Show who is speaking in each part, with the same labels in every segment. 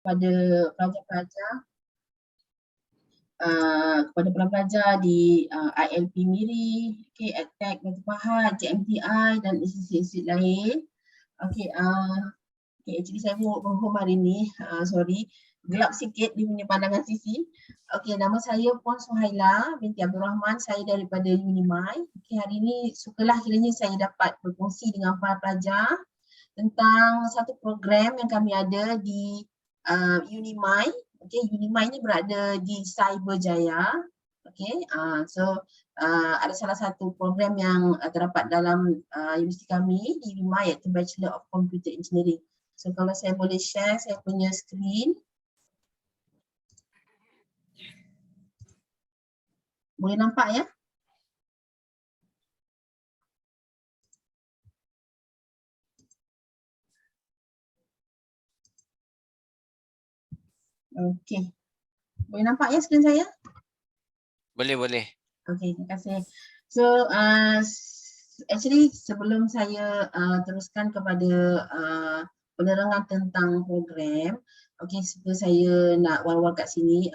Speaker 1: kepada pelajar-pelajar kepada pelajar di ILP Miri, okay, EdTech Batu Pahat, JMTI dan institusi lain. Okay, actually saya berhubung hari ni, sorry, gelap sikit di punya pandangan Sisi. Okay, nama saya Puan Suhaila binti Abdul Rahman, saya daripada Unimai. Okay, hari ni sukalah kiranya saya dapat berkongsi dengan para pelajar tentang satu program yang kami ada di Unimai. Okay, Unimai ni berada di Cyberjaya. Okay, ada salah satu program yang terdapat dalam universiti kami di Unimai, iaitu Bachelor of Computer Engineering. So kalau saya boleh share saya punya screen. Boleh nampak ya? Okey. Boleh nampak ya skrin saya?
Speaker 2: Boleh.
Speaker 1: Okey, terima kasih. So, actually sebelum saya teruskan kepada penerangan tentang program, okey, saya nak war-war kat sini.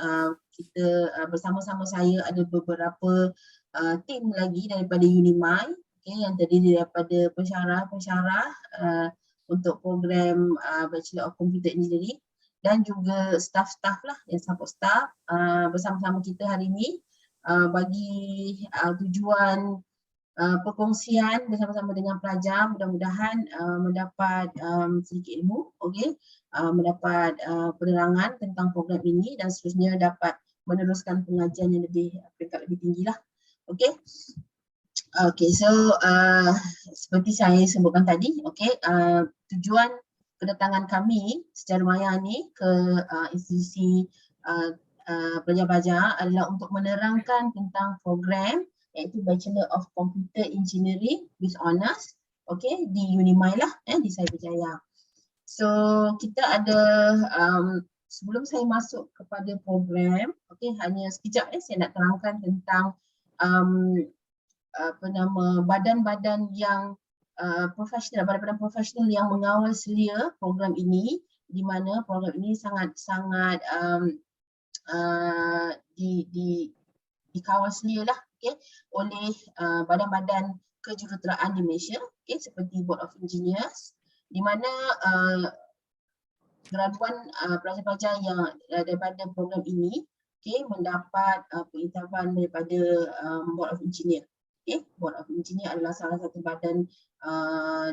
Speaker 1: Kita bersama-sama saya ada beberapa tim lagi daripada Unimai, okay, yang terdiri daripada pensyarah untuk program Bachelor of Computer Engineering dan juga staff-staff lah, yang support staff bersama-sama kita hari ini bagi tujuan perkongsian bersama-sama dengan pelajar, mudah-mudahan mendapat sedikit ilmu, okey, mendapat penerangan tentang program ini dan seterusnya dapat meneruskan pengajian yang lebih peringkat lebih tinggi lah. Okey. Okey, so seperti saya sebutkan tadi, okey, tujuan kedatangan kami secara maya ni ke institusi pelajar-pelajar adalah untuk menerangkan tentang program iaitu Bachelor of Computer Engineering with Honours, okey, di Unimai lah, di Cyberjaya. So kita ada sebelum saya masuk kepada program, okey, hanya sekejap saya nak terangkan tentang badan-badan yang profesional, badan-badan profesional yang mengawal selia program ini, di mana program ini sangat-sangat dikawal selia lah, okay, oleh badan-badan kejuruteraan di Malaysia, okay, seperti Board of Engineers, di mana graduan pelajar-pelajar yang daripada program ini, okay, mendapat pengiktirafan daripada Board of Engineers. Okay, Board of Engineers adalah salah satu badan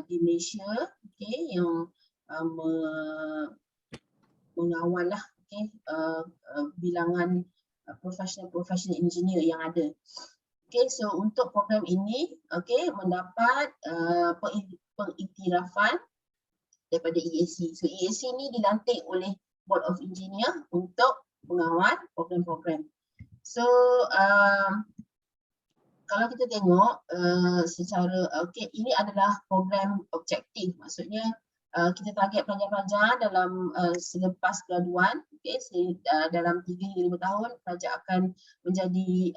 Speaker 1: di Malaysia, okay, yang mengawal lah, okay, bilangan professional engineer yang ada. Okay, so untuk program ini, okay, mendapat pengiktirafan daripada EAC. So EAC ni dilantik oleh Board of Engineers untuk mengawal program-program. So kalau kita tengok secara, okay, ini adalah program objektif, maksudnya kita target pelajar-pelajar dalam selepas graduan, okay, dalam 3 hingga 5 tahun pelajar akan menjadi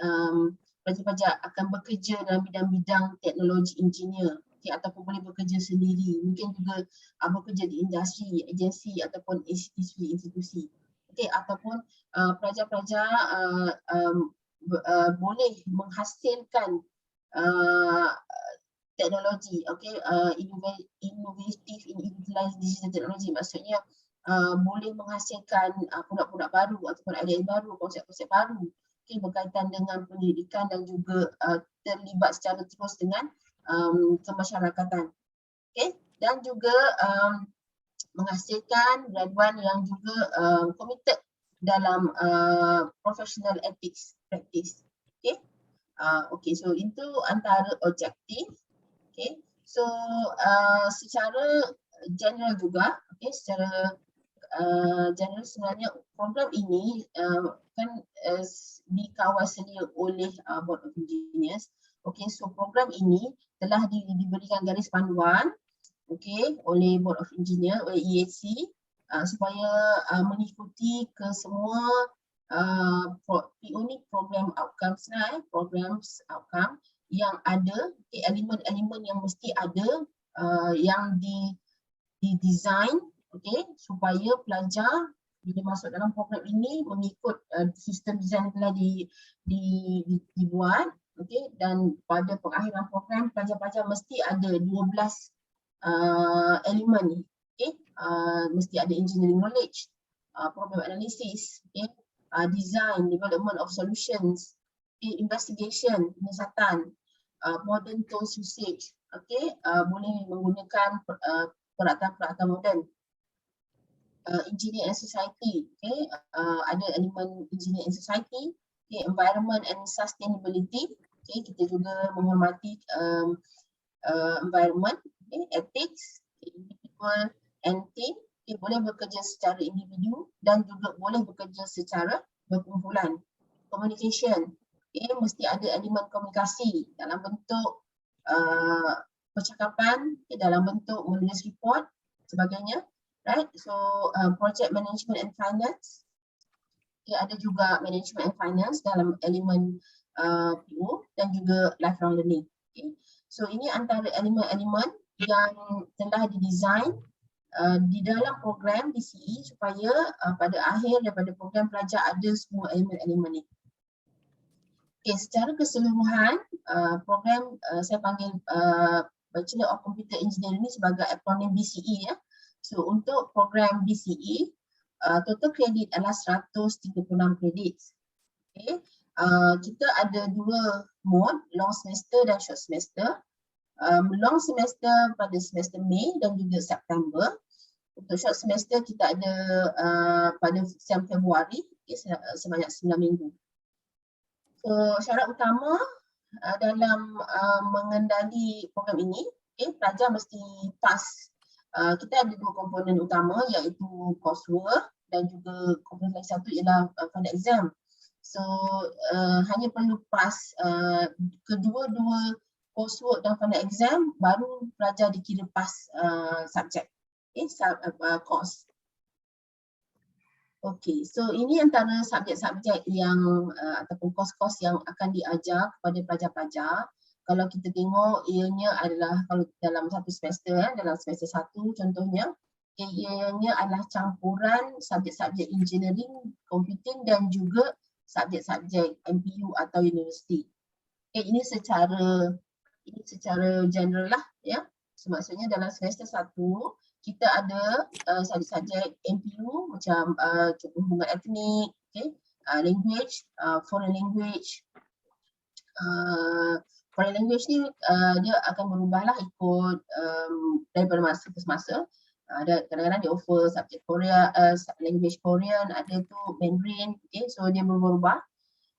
Speaker 1: pelajar-pelajar akan bekerja dalam bidang-bidang teknologi engineer, okay, ataupun boleh bekerja sendiri, mungkin juga bekerja di industri, agensi ataupun institusi, okay, ataupun pelajar-pelajar boleh menghasilkan teknologi, okay, innovative in utilized digital technology, maksudnya boleh menghasilkan produk-produk baru ataupun idea baru, konsep-konsep baru, okay, berkaitan dengan pendidikan dan juga terlibat secara terus dengan kemasyarakatan, okay, dan juga menghasilkan graduan yang juga committed dalam professional ethics practice, okay. Okay, so itu antara objektif, okay. So secara general juga, okay, secara general sebenarnya program ini kan dikawal selia oleh Board of Engineers. Okay, so program ini telah diberikan garis panduan, okay, oleh Board of Engineers, oleh EAC, supaya mengikuti ke semua program outcomes lah, programs outcome yang ada, okay, elemen-elemen yang mesti ada yang didesign, okay, supaya pelajar bila masuk dalam program ini mengikut sistem desain telah dibuat, okey, dan pada pengakhiran program pelajar-pelajar mesti ada 12 elemen, okey, mesti ada engineering knowledge, problem analysis, okey, design, development of solutions, okay, investigation, penyiasatan, modern tools usage, okey, boleh menggunakan peralatan-peralatan moden. Engineer and society, okay, ada elemen engineer and society, okay, environment and sustainability, okay, kita juga menghormati environment, okay, ethics, okay, individual and team, okay, boleh bekerja secara individu dan juga boleh bekerja secara berkumpulan. Communication, okay, mesti ada elemen komunikasi dalam bentuk percakapan, okay, dalam bentuk menulis report, sebagainya. Right, so project management and finance, okay, ada juga management and finance dalam elemen PO dan juga lifelong learning. Okay. So ini antara elemen-elemen yang telah didesain di dalam program DCE supaya pada akhir daripada program pelajar ada semua elemen-elemen ini. Okay, secara keseluruhan program saya panggil Bachelor of Computer Engineering ini sebagai akronim BCE ya. So untuk program BCE, total kredit adalah 136 kredit. Okay. Kita ada dua mode, long semester dan short semester. Long semester pada semester Mei dan juga September. Untuk short semester kita ada pada Februari, okay, sebanyak 9 minggu. So syarat utama dalam mengendali program ini, okay, pelajar mesti pass. Kita ada dua komponen utama iaitu coursework dan juga komponen satu ialah final exam. So hanya perlu pass kedua-dua coursework dan final exam baru pelajar dikira pass subjek, okay, course. Okey, so ini antara subjek-subjek yang ataupun course-course yang akan diajar kepada pelajar-pelajar. Kalau kita tengok ianya adalah kalau dalam satu semester, dalam semester 1 contohnya, ianya adalah campuran subjek-subjek engineering, computing dan juga subjek-subjek MPU atau universiti. Okay, ini secara general lah ya. So, maksudnya dalam semester 1 kita ada subjek-subjek MPU macam hubungan etnik, okay, language, foreign language. Foreign language ni dia akan berubahlah ikut daripada masa ke masa. Kadang-kadang dia offer subjek Korea, language Korean, ada tu Mandarin, okay, so dia berubah.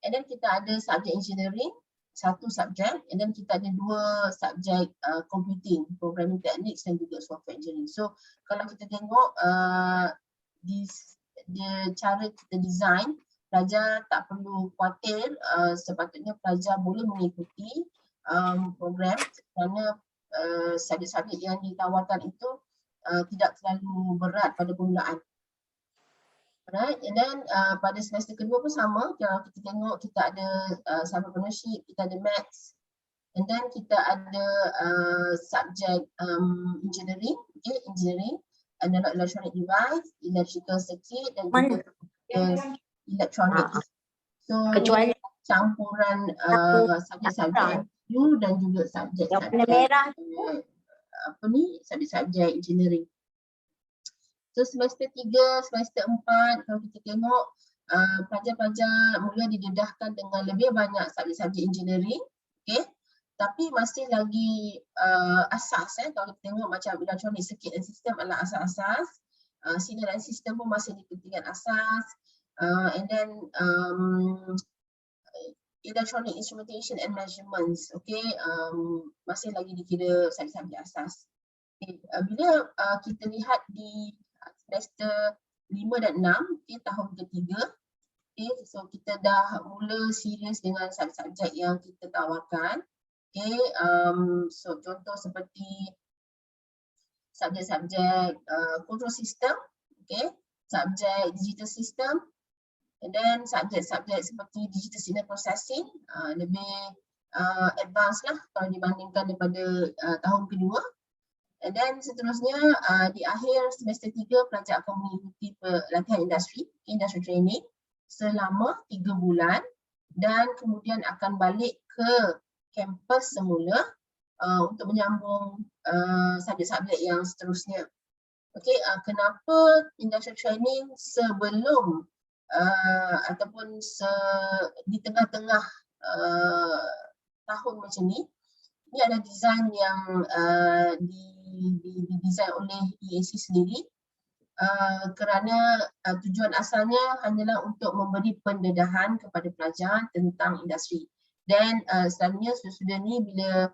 Speaker 1: And then kita ada subjek engineering, satu subjek, and then kita ada dua subjek computing, programming techniques dan juga software engineering. So kalau kita tengok dia cara kita design, pelajar tak perlu khawatir, sepatutnya pelajar boleh mengikuti program kerana subjek-subjek yang ditawarkan itu tidak terlalu berat pada permulaan. Right, and then pada semester kedua pun sama, kalau kita tengok kita ada entrepreneurship, kita ada maths, and then kita ada subjek engineering, okay, engineering, analog electronic device, electrical circuit dan juga electronics. So
Speaker 3: Kecuali
Speaker 1: campuran subjek-subjek MPU dan juga subjek-subjek subjek-subjek engineering. So semester 3, semester 4 kalau kita tengok pelajar-pelajar mula didedahkan dengan lebih banyak subjek-subjek engineering, okay? Tapi masih lagi asas kalau kita tengok macam electronic circuit and system adalah asas-asas, signal and system pun masih di ketinggian asas, and then electronic instrumentation and measurements, okay, masih lagi dikira subjek-subjek asas. Okay. Bila kita lihat di semester 5 dan 6, okay, tahun ketiga, okay, so kita dah mula serius dengan subjek-subjek yang kita tawarkan. Okay, so contoh seperti subjek-subjek control system, okay, subjek digital system, and then subjek-subjek seperti digital signal processing, lebih advanced lah kalau dibandingkan daripada tahun kedua. Dan seterusnya di akhir semester 3 pelajar akan mengikuti pelatihan industri training selama 3 bulan dan kemudian akan balik ke kampus semula untuk menyambung subjek-subjek yang seterusnya. Okey, kenapa industri training sebelum ataupun di tengah-tengah tahun macam ni? Ini adalah design yang didesain oleh EAC sendiri kerana tujuan asalnya hanyalah untuk memberi pendedahan kepada pelajar tentang industri. Dan selalunya student ni bila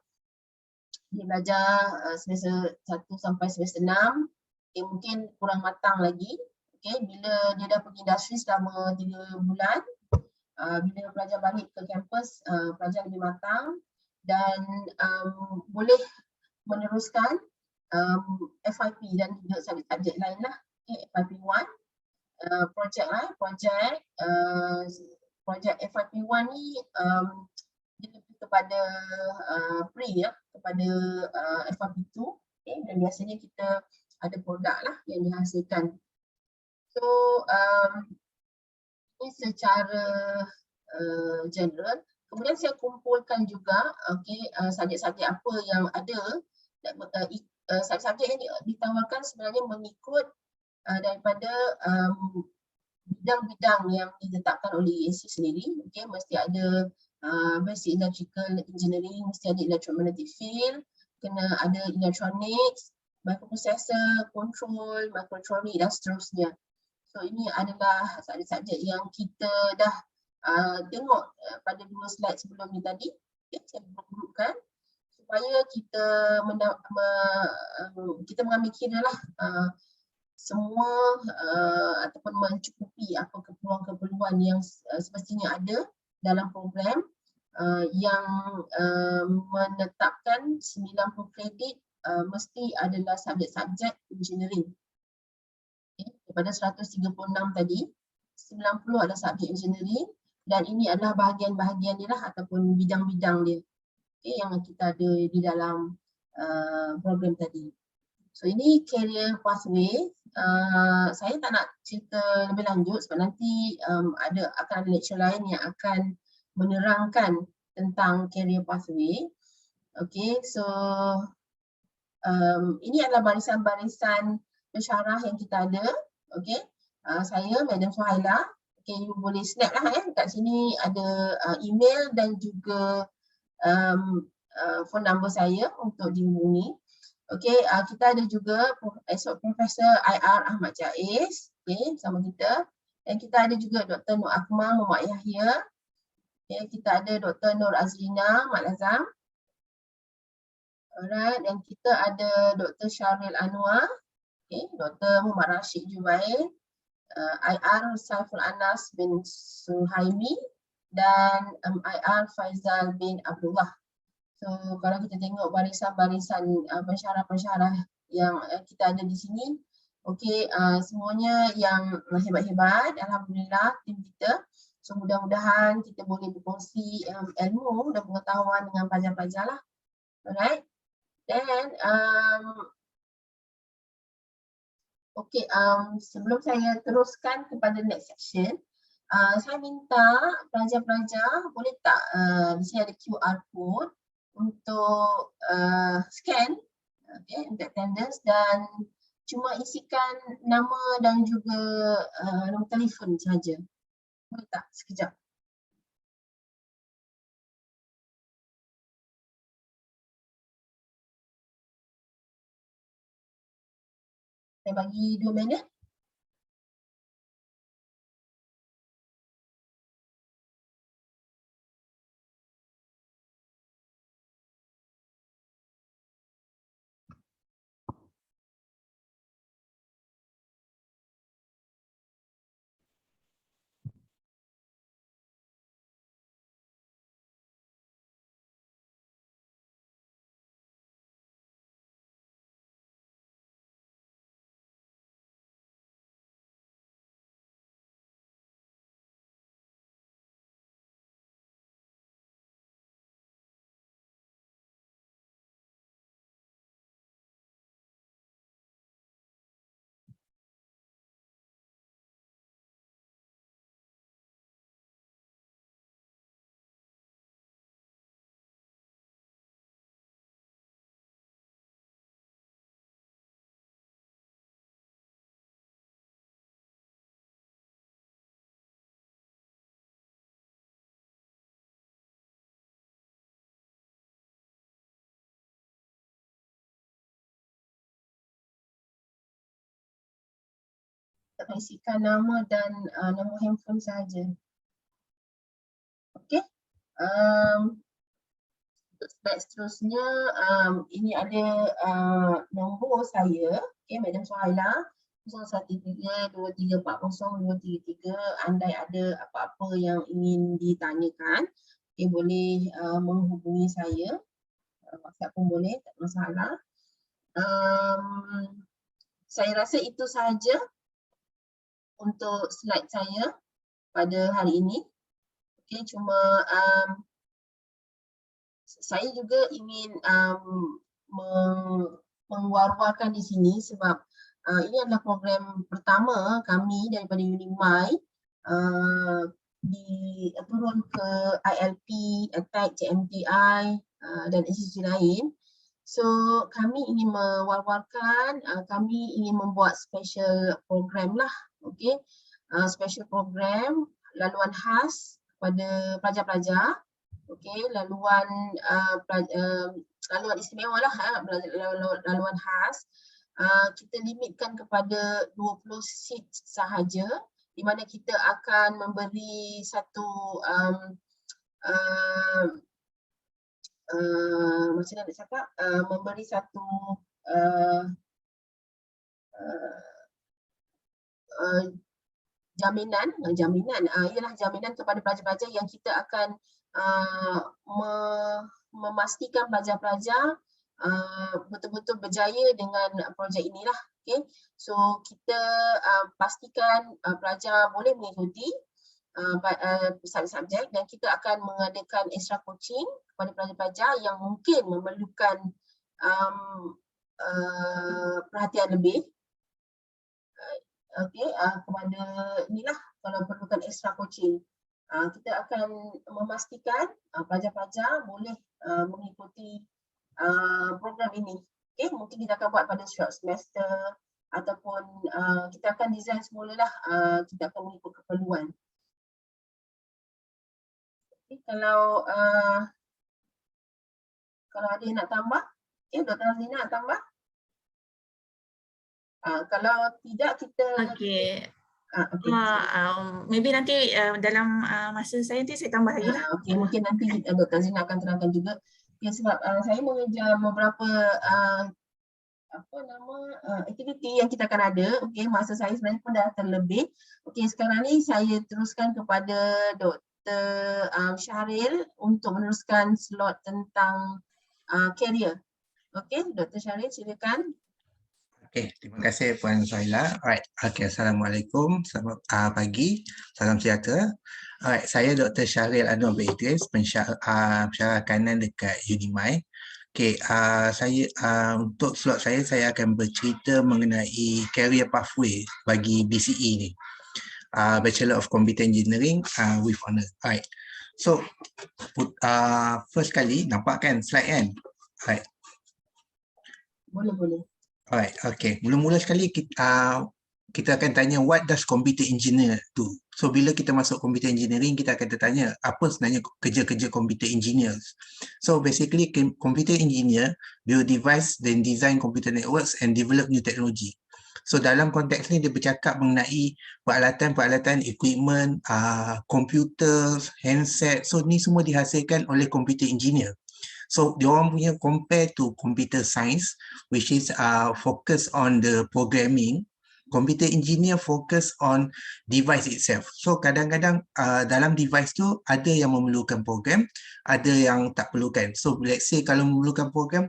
Speaker 1: dia belajar semester 1 sampai semester 6, mungkin kurang matang lagi. Okay, bila dia dah pergi industri selama 3 bulan, bila pelajar balik ke kampus, pelajar lebih matang dan boleh meneruskan FYP dan juga subjek lain lah. Okay, FYP1, projek FYP1 ni dia lebih kepada kepada FYP2, okay, dan biasanya kita ada produk lah yang dihasilkan. So ini secara general. Kemudian saya kumpulkan juga subjek-subjek apa yang ada, subjek-subjek yang ditawarkan sebenarnya mengikut daripada bidang-bidang yang ditetapkan oleh EAC sendiri. Okay, mesti ada basic electrical engineering, mesti ada electromagnetic field, kena ada electronics, microprocessor, control, microelectronic dan seterusnya. So ini adalah subjek-subjek yang kita dah tengok pada 2 slide sebelum ni tadi. Okay, saya grupkan supaya kita mengambil kira lah semua ataupun mencukupi apa keperluan-keperluan yang semestinya ada dalam program yang menetapkan 90 kredit mesti adalah subjek-subjek engineering. Okay, daripada 136 tadi, 90 adalah subjek engineering dan ini adalah bahagian-bahagian dia lah ataupun bidang-bidang dia, okay, yang kita ada di dalam program tadi. So ini career pathway. Saya tak nak cerita lebih lanjut sebab nanti akan ada lecture lain yang akan menerangkan tentang career pathway. Okay, so ini adalah barisan-barisan pensyarah yang kita ada. Okay, saya Madam Suhaila. Okay, you boleh snap lah kat sini ada email dan juga phone number saya untuk dihubungi. Okay, kita ada juga esok Profesor IR Ahmad Jaiz, okay, sama kita. Dan kita ada juga Dr. Nur Akmal Muhammad Yahya. Okay, kita ada Dr. Nur Azlina Mat Azam. Alright, dan kita ada Dr. Syaril Anwar, okay, Dr. Muhammad Rashid Jubair, IR Saiful Anas bin Suhaimi dan IR Faizal bin Abdullah. So kalau kita tengok barisan-barisan pensyarah-pensyarah yang kita ada di sini, okey, semuanya yang hebat-hebat, alhamdulillah tim kita. So mudah-mudahan kita boleh berkongsi ilmu dan pengetahuan dengan pelajar-pelajar lah. Alright. Dan okey, sebelum saya teruskan kepada next section, saya minta pelajar-pelajar boleh tak di sini ada QR code untuk scan, okay, untuk attendance dan cuma isikan nama dan juga nombor telefon saja. Boleh tak sekejap? Saya bagi 2 minit. akan isikan nama dan nombor handphone sahaja. Okey. Untuk slide seterusnya, ini ada nombor saya, okay, Madam Suhaila, 0132340233. Andai ada apa-apa yang ingin ditanyakan, okay, boleh menghubungi saya. WhatsApp pun boleh, tak masalah. Saya rasa itu sahaja untuk slide saya pada hari ini. Okay, cuma saya juga ingin mengwar-warkan di sini sebab ini adalah program pertama kami daripada UNIMAI turun ke ILP, ATAC, JMTI dan institusi lain. So kami ingin mewar-warkan, kami ingin membuat special program lah, okay? Special program laluan khas kepada pelajar-pelajar. Okey, laluan istimewa lah, laluan khas. Kita limitkan kepada 20 seat sahaja, di mana kita akan memberi satu macam mana nak cakap, memberi satu jaminan ialah jaminan kepada pelajar-pelajar yang kita akan memastikan pelajar-pelajar betul-betul berjaya dengan projek inilah. Okay. So kita pastikan pelajar boleh mengikuti subjek dan kita akan mengadakan extra coaching kepada pelajar-pelajar yang mungkin memerlukan perhatian lebih. Okey, kepada inilah kalau perlukan extra coaching. Kita akan memastikan pelajar-pelajar boleh mengikuti program ini. Okay, mungkin kita akan buat pada short semester ataupun kita akan design semula lah, kita akan mengikut keperluan. Okay, kalau ada yang nak tambah, okay, Dr. Hazlina nak tambah? Kalau tidak kita
Speaker 3: maybe nanti dalam masa saya nanti saya tambah lagi lah.
Speaker 1: Okay, mungkin nanti Dr. Hazlina akan terangkan juga. Okay, sebab saya mengejar beberapa aktiviti yang kita akan ada. Okay, masa saya sebenarnya pun dah terlebih. Okay, sekarang ni saya teruskan kepada Dr. Syahril untuk meneruskan slot tentang career. Okay, Dr. Syahril silakan.
Speaker 4: Okay, terima kasih Puan Suhaila. Alright, okay, Assalamualaikum, selamat pagi, salam sejahtera. Alright, saya Dr. Syahril Anwar bin Idris, pensyarah kanan dekat UNIMAI. Okay, saya untuk slot saya akan bercerita mengenai career pathway bagi BCE ni. Bachelor of Computer Engineering with honour. Alright, so first kali nampak kan slide kan? Alright.
Speaker 1: Boleh.
Speaker 4: Alright, okay. Mula-mula sekali kita akan tanya what does computer engineer do? So bila kita masuk computer engineering, kita akan tertanya apa sebenarnya kerja-kerja computer engineers. So basically computer engineer build device, then design computer networks and develop new technology. So dalam konteks ni dia bercakap mengenai peralatan-peralatan, equipment, komputer, handset. So ni semua dihasilkan oleh computer engineer. So diorang punya compare to computer science, which is focus on the programming. Computer engineer focus on device itself. So kadang-kadang dalam device tu ada yang memerlukan program, ada yang tak perlukan. So let's say kalau memerlukan program,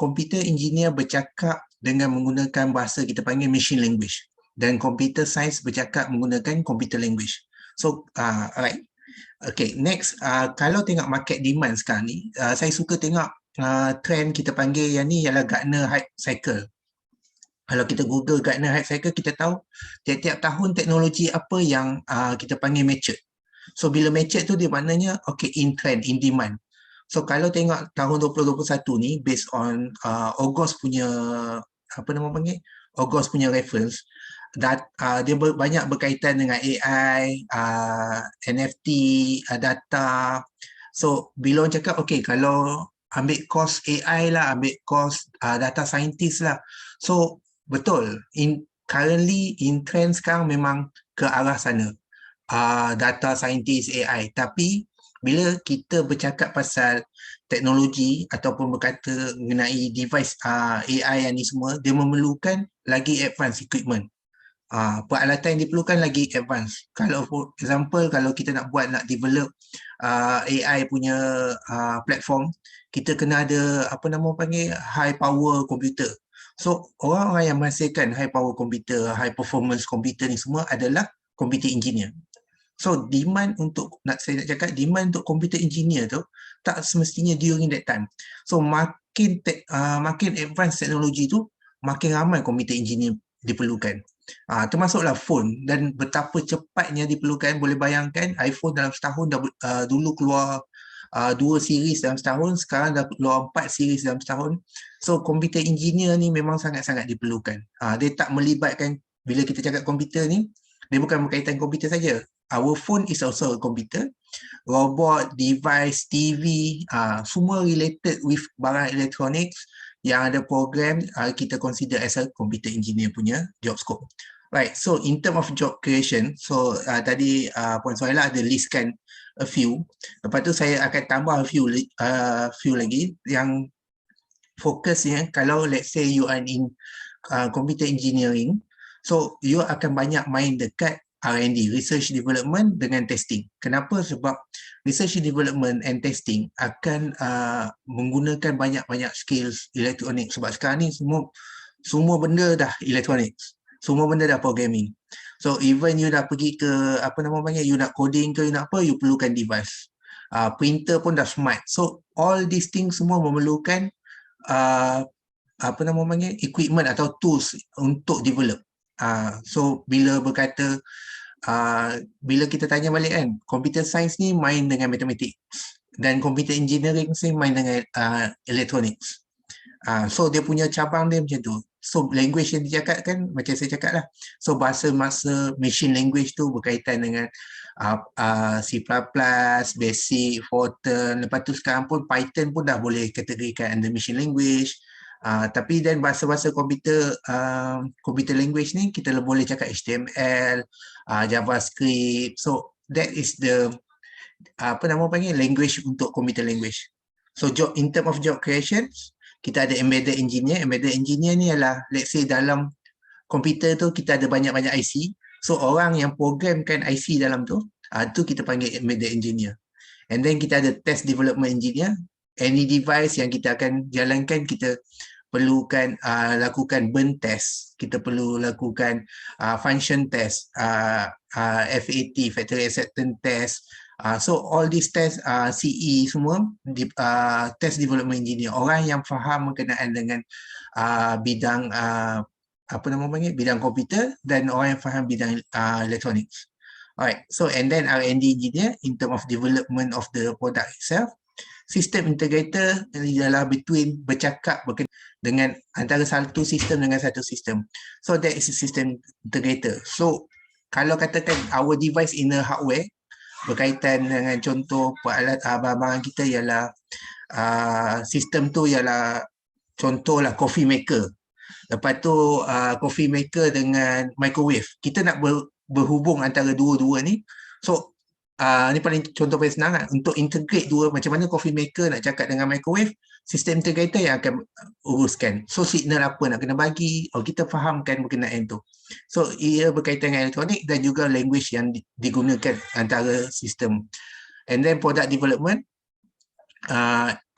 Speaker 4: computer engineer bercakap dengan menggunakan bahasa kita panggil machine language, dan computer science bercakap menggunakan computer language. So alright. Okay, next, kalau tengok market demand sekarang ni, saya suka tengok trend kita panggil yang ni ialah Gartner Hype Cycle. Kalau kita Google Gartner Hype Cycle, kita tahu tiap-tiap tahun teknologi apa yang kita panggil mature. So bila mature tu dia maknanya okay, in trend, in demand. So kalau tengok tahun 2021 ni based on August punya August punya reference, dia banyak berkaitan dengan AI, NFT, data. So bila orang cakap okay, kalau ambil course AI lah, ambil course data scientist lah. So betul, currently in trend sekarang memang ke arah sana. Data scientist AI, tapi bila kita bercakap pasal teknologi ataupun berkata mengenai device AI yang ni semua, dia memerlukan lagi advanced equipment. Peralatan yang diperlukan lagi advance. Kalau for example, kalau kita nak develop AI punya platform, kita kena ada apa nama panggil high power computer. So orang-orang yang menghasilkan high power computer, high performance computer ni semua adalah computer engineer. So demand untuk saya nak cakap demand untuk computer engineer tu tak semestinya during that time. So makin advanced teknologi tu, makin ramai computer engineer diperlukan. Termasuklah phone, dan betapa cepatnya diperlukan. Boleh bayangkan iPhone dalam setahun dulu keluar 2 series dalam setahun, sekarang dah keluar 4 series dalam setahun. So computer engineer ni memang sangat-sangat diperlukan. Dia tak melibatkan, bila kita cakap komputer ni, dia bukan berkaitan komputer saja. Our phone is also a computer. Robot, device, TV, semua related with barang electronics yang ada program, kita consider as a computer engineer punya job scope. Right, so in term of job creation, so tadi Puan Suhaila ada listkan a few. Lepas tu saya akan tambah a few lagi yang fokusnya. Kalau let's say you are in computer engineering, so you akan banyak main dekat R&D, research development dengan testing. Kenapa? Sebab research development and testing akan menggunakan banyak-banyak skills elektronik. Sebab sekarang ni semua benda dah elektronik. Semua benda dah programming. So even you dah pergi ke apa nama panggil, you nak coding ke, you nak apa, you perlukan device. Printer pun dah smart. So all these things semua memerlukan apa nama panggil, equipment atau tools untuk develop. So bila berkata bila kita tanya balik kan, computer science ni main dengan matematik dan computer engineering ni main dengan electronics. So dia punya cabang dia macam tu. So language yang dicakap kan, macam saya cakap lah, so bahasa machine language tu berkaitan dengan C++, Basic, Fortran. Lepas tu sekarang pun Python pun dah boleh kategorikan under machine language. Tapi dan bahasa-bahasa computer language ni kita boleh cakap HTML, JavaScript. So that is the apa nama panggil language untuk computer language. So in term of job creation, kita ada embedded engineer. Embedded engineer ni adalah, let's say dalam komputer tu kita ada banyak-banyak IC. So orang yang programkan IC dalam tu, tu kita panggil embedded engineer. And then kita ada test development engineer. Any device yang kita akan jalankan, kita perlukan lakukan burn test, kita perlu lakukan function test, FAT, factory acceptance test. So all these tests, CE semua, test development engineer, orang yang faham berkenaan dengan bidang apa nama panggil, bidang komputer, dan orang yang faham bidang electronics. Alright, so and then R&D engineer in term of development of the product itself. System integrator adalah between bercakap dengan antara satu sistem dengan satu sistem. So that is a system integrator. So kalau katakan our device in a hardware berkaitan dengan contoh barang-barang kita ialah sistem tu ialah contohlah coffee maker. Lepas tu coffee maker dengan microwave. Kita nak berhubung antara dua-dua ni. So ni paling contoh paling senang kan, untuk integrate dua, macam mana coffee maker nak cakap dengan microwave, sistem integrator yang akan uruskan. So signal apa nak kena bagi, kita fahamkan berkenaan tu. So ia berkaitan dengan elektronik dan juga language yang digunakan antara sistem. And then product development,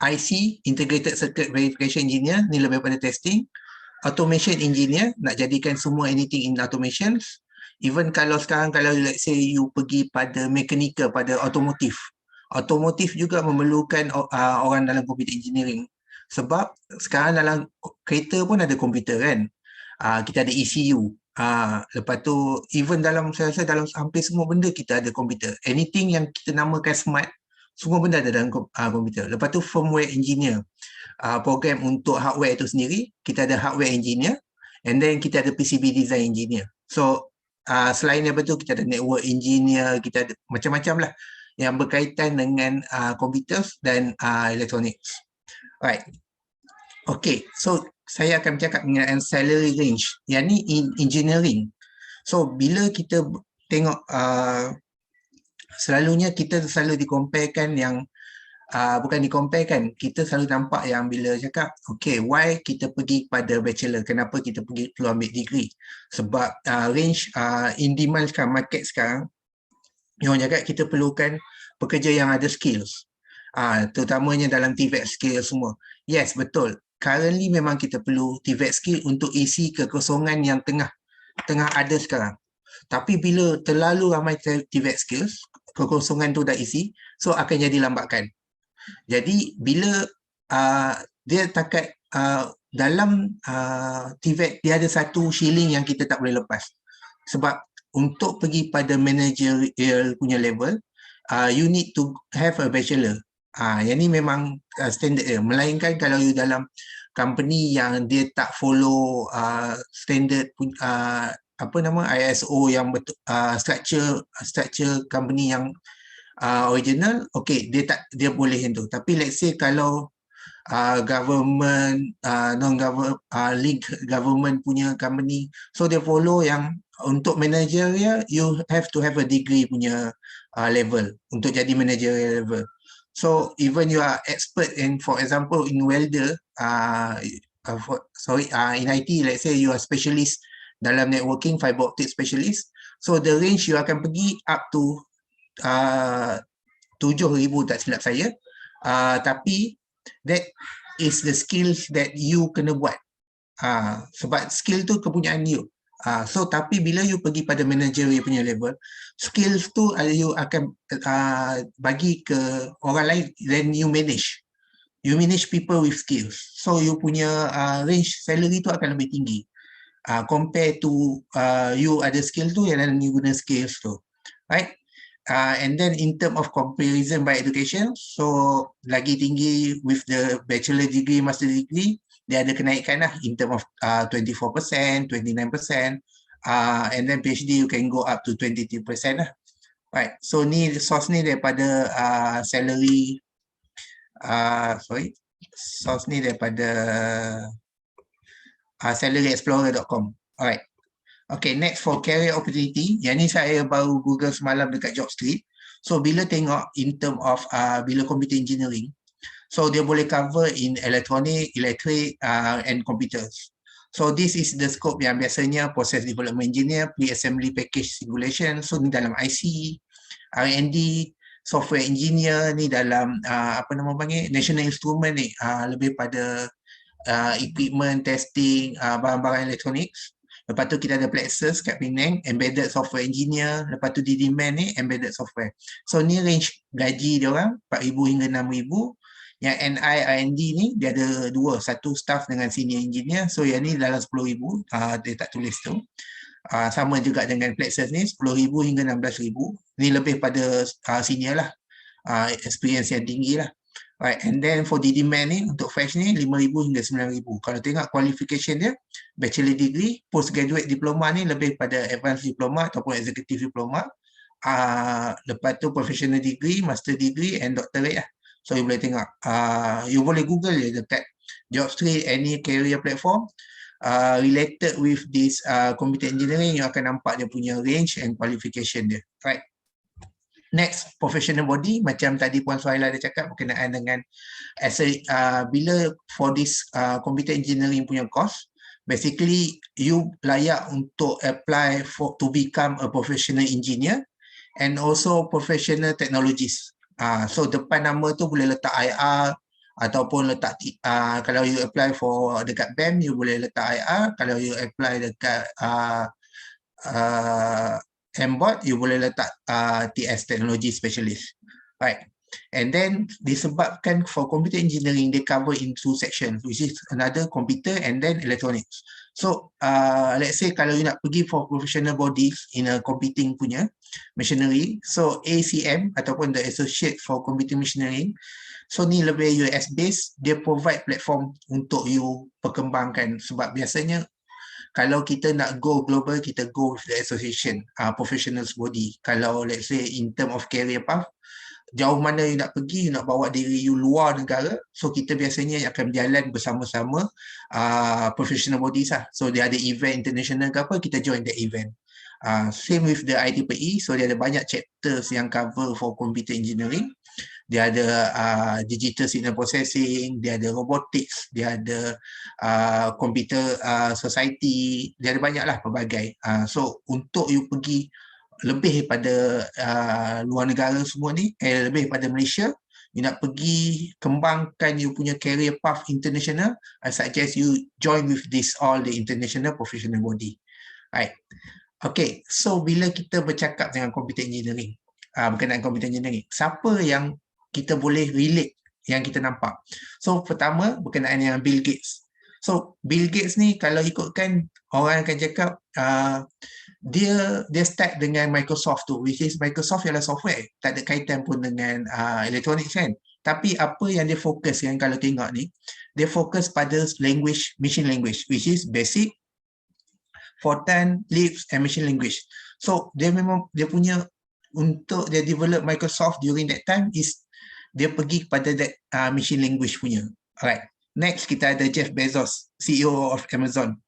Speaker 4: IC, integrated circuit verification engineer, ni lebih pada testing. Automation engineer, nak jadikan semua anything in automation. Even kalau sekarang, kalau let's say you pergi pada mechanical, pada otomotif juga memerlukan orang dalam computer engineering. Sebab sekarang dalam kereta pun ada komputer kan. Kita ada ECU. Lepas tu even dalam, saya rasa dalam hampir semua benda kita ada komputer. Anything yang kita namakan smart, semua benda ada dalam komputer. Lepas tu firmware engineer, program untuk hardware itu sendiri, kita ada hardware engineer, and then kita ada PCB design engineer. So selain daripada itu, kita ada network engineer, kita ada macam-macam lah yang berkaitan dengan komputer dan electronics. Right. Okay, so saya akan bercakap mengenai salary range. Yang ni engineering. So bila kita tengok selalunya kita selalu dikomparekan yang bukan dikomparekan, kita selalu nampak yang bila cakap okay, why kita pergi pada bachelor, kenapa kita perlu ambil degree, sebab range in demand sekarang, market sekarang, yang orang cakap kita perlukan pekerja yang ada skills, terutamanya dalam TVET skill semua. Yes, betul, currently memang kita perlu TVET skill untuk isi kekosongan yang tengah ada sekarang. Tapi bila terlalu ramai TVET skills, kekosongan tu dah isi, so akan jadi lambatkan. Jadi bila dia takat dalam TVET, dia ada satu shilling yang kita tak boleh lepas. Sebab untuk pergi pada managerial punya level, you need to have a bachelor. Yang ni memang standard dia. Melainkan kalau you dalam company yang dia tak follow standard apa nama ISO yang betul, structure company yang original, okay, dia boleh tu. Tapi let's say kalau government, non-government, link government punya company, so dia follow yang untuk managerial you have to have a degree punya level untuk jadi managerial level. So even you are expert in, for example, in welder, in IT, let's say you are specialist dalam networking, fiber optic specialist, so the range you akan pergi up to 7,000 tak silap saya, tapi that is the skills that you kena buat, sebab skill tu kepunyaan you. So tapi bila you pergi pada managerial punya level, skills tu you akan bagi ke orang lain, then you manage people with skills, so you punya range salary tu akan lebih tinggi compare to you ada skill tu yang you guna skills tu, right? And then in term of comparison by education, so lagi tinggi with the bachelor degree, master degree, dia ada kenaikan lah in term of 24%, 29%, and then PhD you can go up to 23% lah. Right, so ni source ni daripada salary, source ni daripada salaryexplorer.com. Alright. Okay, next for career opportunity. Yang ni saya baru Google semalam dekat JobStreet. So bila tengok in term of bila computer engineering, so dia boleh cover in electronic, electric and computers. So this is the scope yang biasanya process development engineer, pre-assembly package simulation. So ni dalam IC, R&D, software engineer, ni dalam apa nama panggil, national instrument ni, lebih pada equipment testing, barang-barang electronics. Lepas tu kita ada Plexus kat Penang, embedded software engineer. Lepas tu di demand ni embedded software. So ni range gaji dia orang 4,000 hingga 6,000. Yang NI R&D ni dia ada dua, satu staff dengan senior engineer. So yang ni dalam 10,000, dia tak tulis tu. Sama juga dengan Plexus ni 10,000 hingga 16,000. Ni lebih pada senior lah, experience yang tinggi lah. Right, and then for the demand ni untuk fresh ni 5,000 hingga 9,000. Kalau tengok qualification dia, bachelor degree, postgraduate diploma ni lebih pada advanced diploma ataupun executive diploma. Lepas tu professional degree, master degree and doctorate lah. So you boleh tengok, you boleh google je dekat JobStreet, any career platform related with this computer engineering, you akan nampak dia punya range and qualification dia. Right. Next, professional body, macam tadi Puan Suhaila ada cakap berkenaan dengan bila for this computer engineering punya course, basically you layak untuk apply to become a professional engineer and also professional technologist. So depan nama tu boleh letak IR ataupun letak kalau you apply for dekat BEM, you boleh letak IR. Kalau you apply dekat MBOT, you boleh letak TS, Technology Specialist. Right. And then disebabkan for computer engineering, they cover in two sections, which is another computer and then electronics. So let's say kalau you nak pergi for professional bodies in a computing punya machinery, so ACM ataupun the Associate for Computer Machinery, so ni lebih US based, dia provide platform untuk you perkembangkan. Sebab biasanya kalau kita nak go global, kita go with the association, professionals body. Kalau let's say in term of career path, jauh mana you nak pergi, you nak bawa diri you luar negara, so kita biasanya akan berjalan bersama-sama professional bodies lah. So dia ada event international ke apa, kita join the event. Same with the IEEE, so dia ada banyak chapters yang cover for computer engineering. Dia ada digital signal processing, dia ada robotics, dia ada computer society, dia ada banyaklah pelbagai. So untuk you pergi lebih pada luar negara semua ni, lebih pada Malaysia, you nak pergi kembangkan you punya career path international, I suggest you join with this all the international professional body. Right. Okay, so bila kita bercakap dengan computer engineering, berkenaan computer engineering, siapa yang kita boleh relate yang kita nampak? So pertama berkenaan dengan Bill Gates. So Bill Gates ni kalau ikutkan orang akan cakap dia start dengan Microsoft tu, which is Microsoft ialah software, tak ada kaitan pun dengan electronics kan. Tapi apa yang dia fokus, yang kalau tengok ni, dia fokus pada language, machine language, which is basic, Fortran, Lisp and machine language. So dia memang dia punya, untuk dia develop Microsoft during that time is dia pergi kepada that machine language punya. Alright. Next kita ada Jeff Bezos, CEO of Amazon.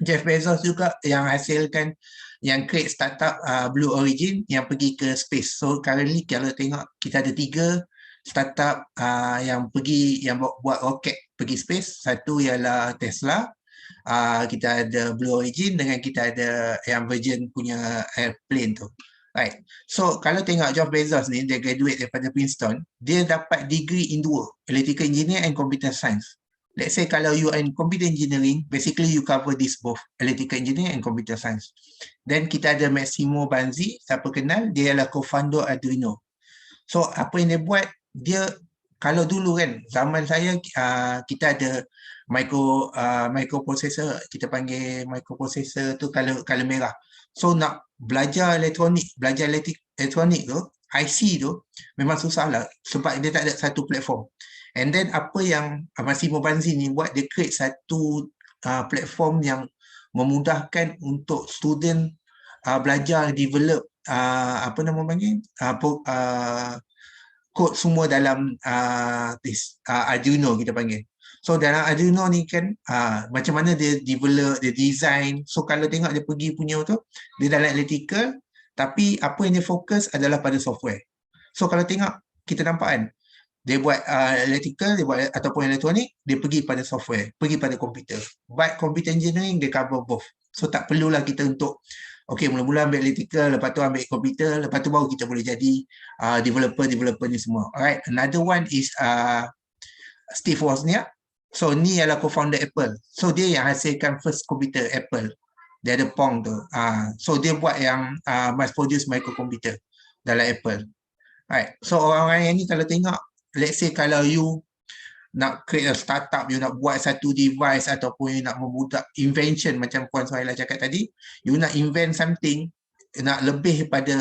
Speaker 4: Jeff Bezos juga yang hasilkan, yang create startup Blue Origin yang pergi ke space. So currently kalau tengok kita ada 3 startup yang pergi, yang buat roket pergi space. Satu ialah Tesla, kita ada Blue Origin, dengan kita ada yang Virgin punya airplane tu. Right. So kalau tengok Jeff Bezos ni, dia graduate daripada Princeton, dia dapat degree in 2, electrical engineer and computer science. Let's say kalau you are in computer engineering, basically you cover this both, electrical engineer and computer science. Then kita ada Massimo Banzi, siapa kenal, dia adalah co-founder Arduino. So apa yang dia buat, dia kalau dulu kan, zaman saya kita ada microprocessor, kita panggil microprocessor tu kalau merah. So nak belajar elektronik, belajar elektronik tu, IC tu memang susah lah sebab dia tak ada satu platform. And then apa yang Massimo Banzi ni buat, dia create satu platform yang memudahkan untuk student belajar, develop apa nama panggil, kod semua dalam Arduino kita panggil. So dalam Arduino ni kan macam mana dia develop, dia design. So kalau tengok dia pergi punya tu, dia dalam electrical, tapi apa yang dia fokus adalah pada software. So kalau tengok, kita nampak kan, dia buat electrical, dia buat ataupun elektronik, dia pergi pada software, pergi pada komputer. But computer engineering dia cover both. So tak perlulah kita untuk mula-mula ambil electrical, lepas tu ambil komputer, lepas tu baru kita boleh jadi developer ni semua. Alright, another one is Steve Wozniak. So ni adalah co-founder Apple. So dia yang hasilkan first komputer Apple. Dia ada Pong tu. So dia buat yang mass produce microcomputer dalam Apple. Alright. So orang-orang yang ni kalau tengok, let's say kalau you nak create a startup, you nak buat satu device ataupun you nak memudah invention macam Puan Suhaila cakap tadi, you nak invent something, nak lebih pada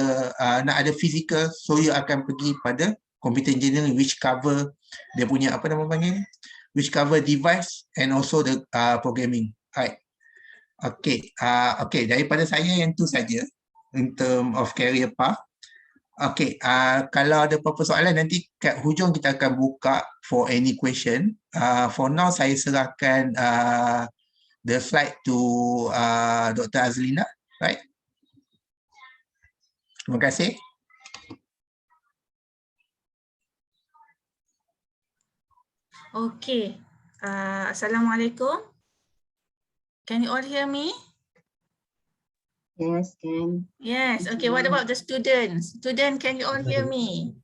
Speaker 4: nak ada physical, so you akan pergi pada computer engineering which cover dia punya apa nama panggil, which cover device and also the programming. Right. Okay, daripada saya yang tu saja in term of career path. Okay, kalau ada apa-apa soalan nanti kat hujung kita akan buka for any question. For now saya serahkan the slide to Dr. Azlina, right? Terima kasih.
Speaker 3: Okay. Assalamualaikum. Can you all hear me?
Speaker 1: Yes, can.
Speaker 3: Yes. Okay. What about the students? Student, can you all hear me?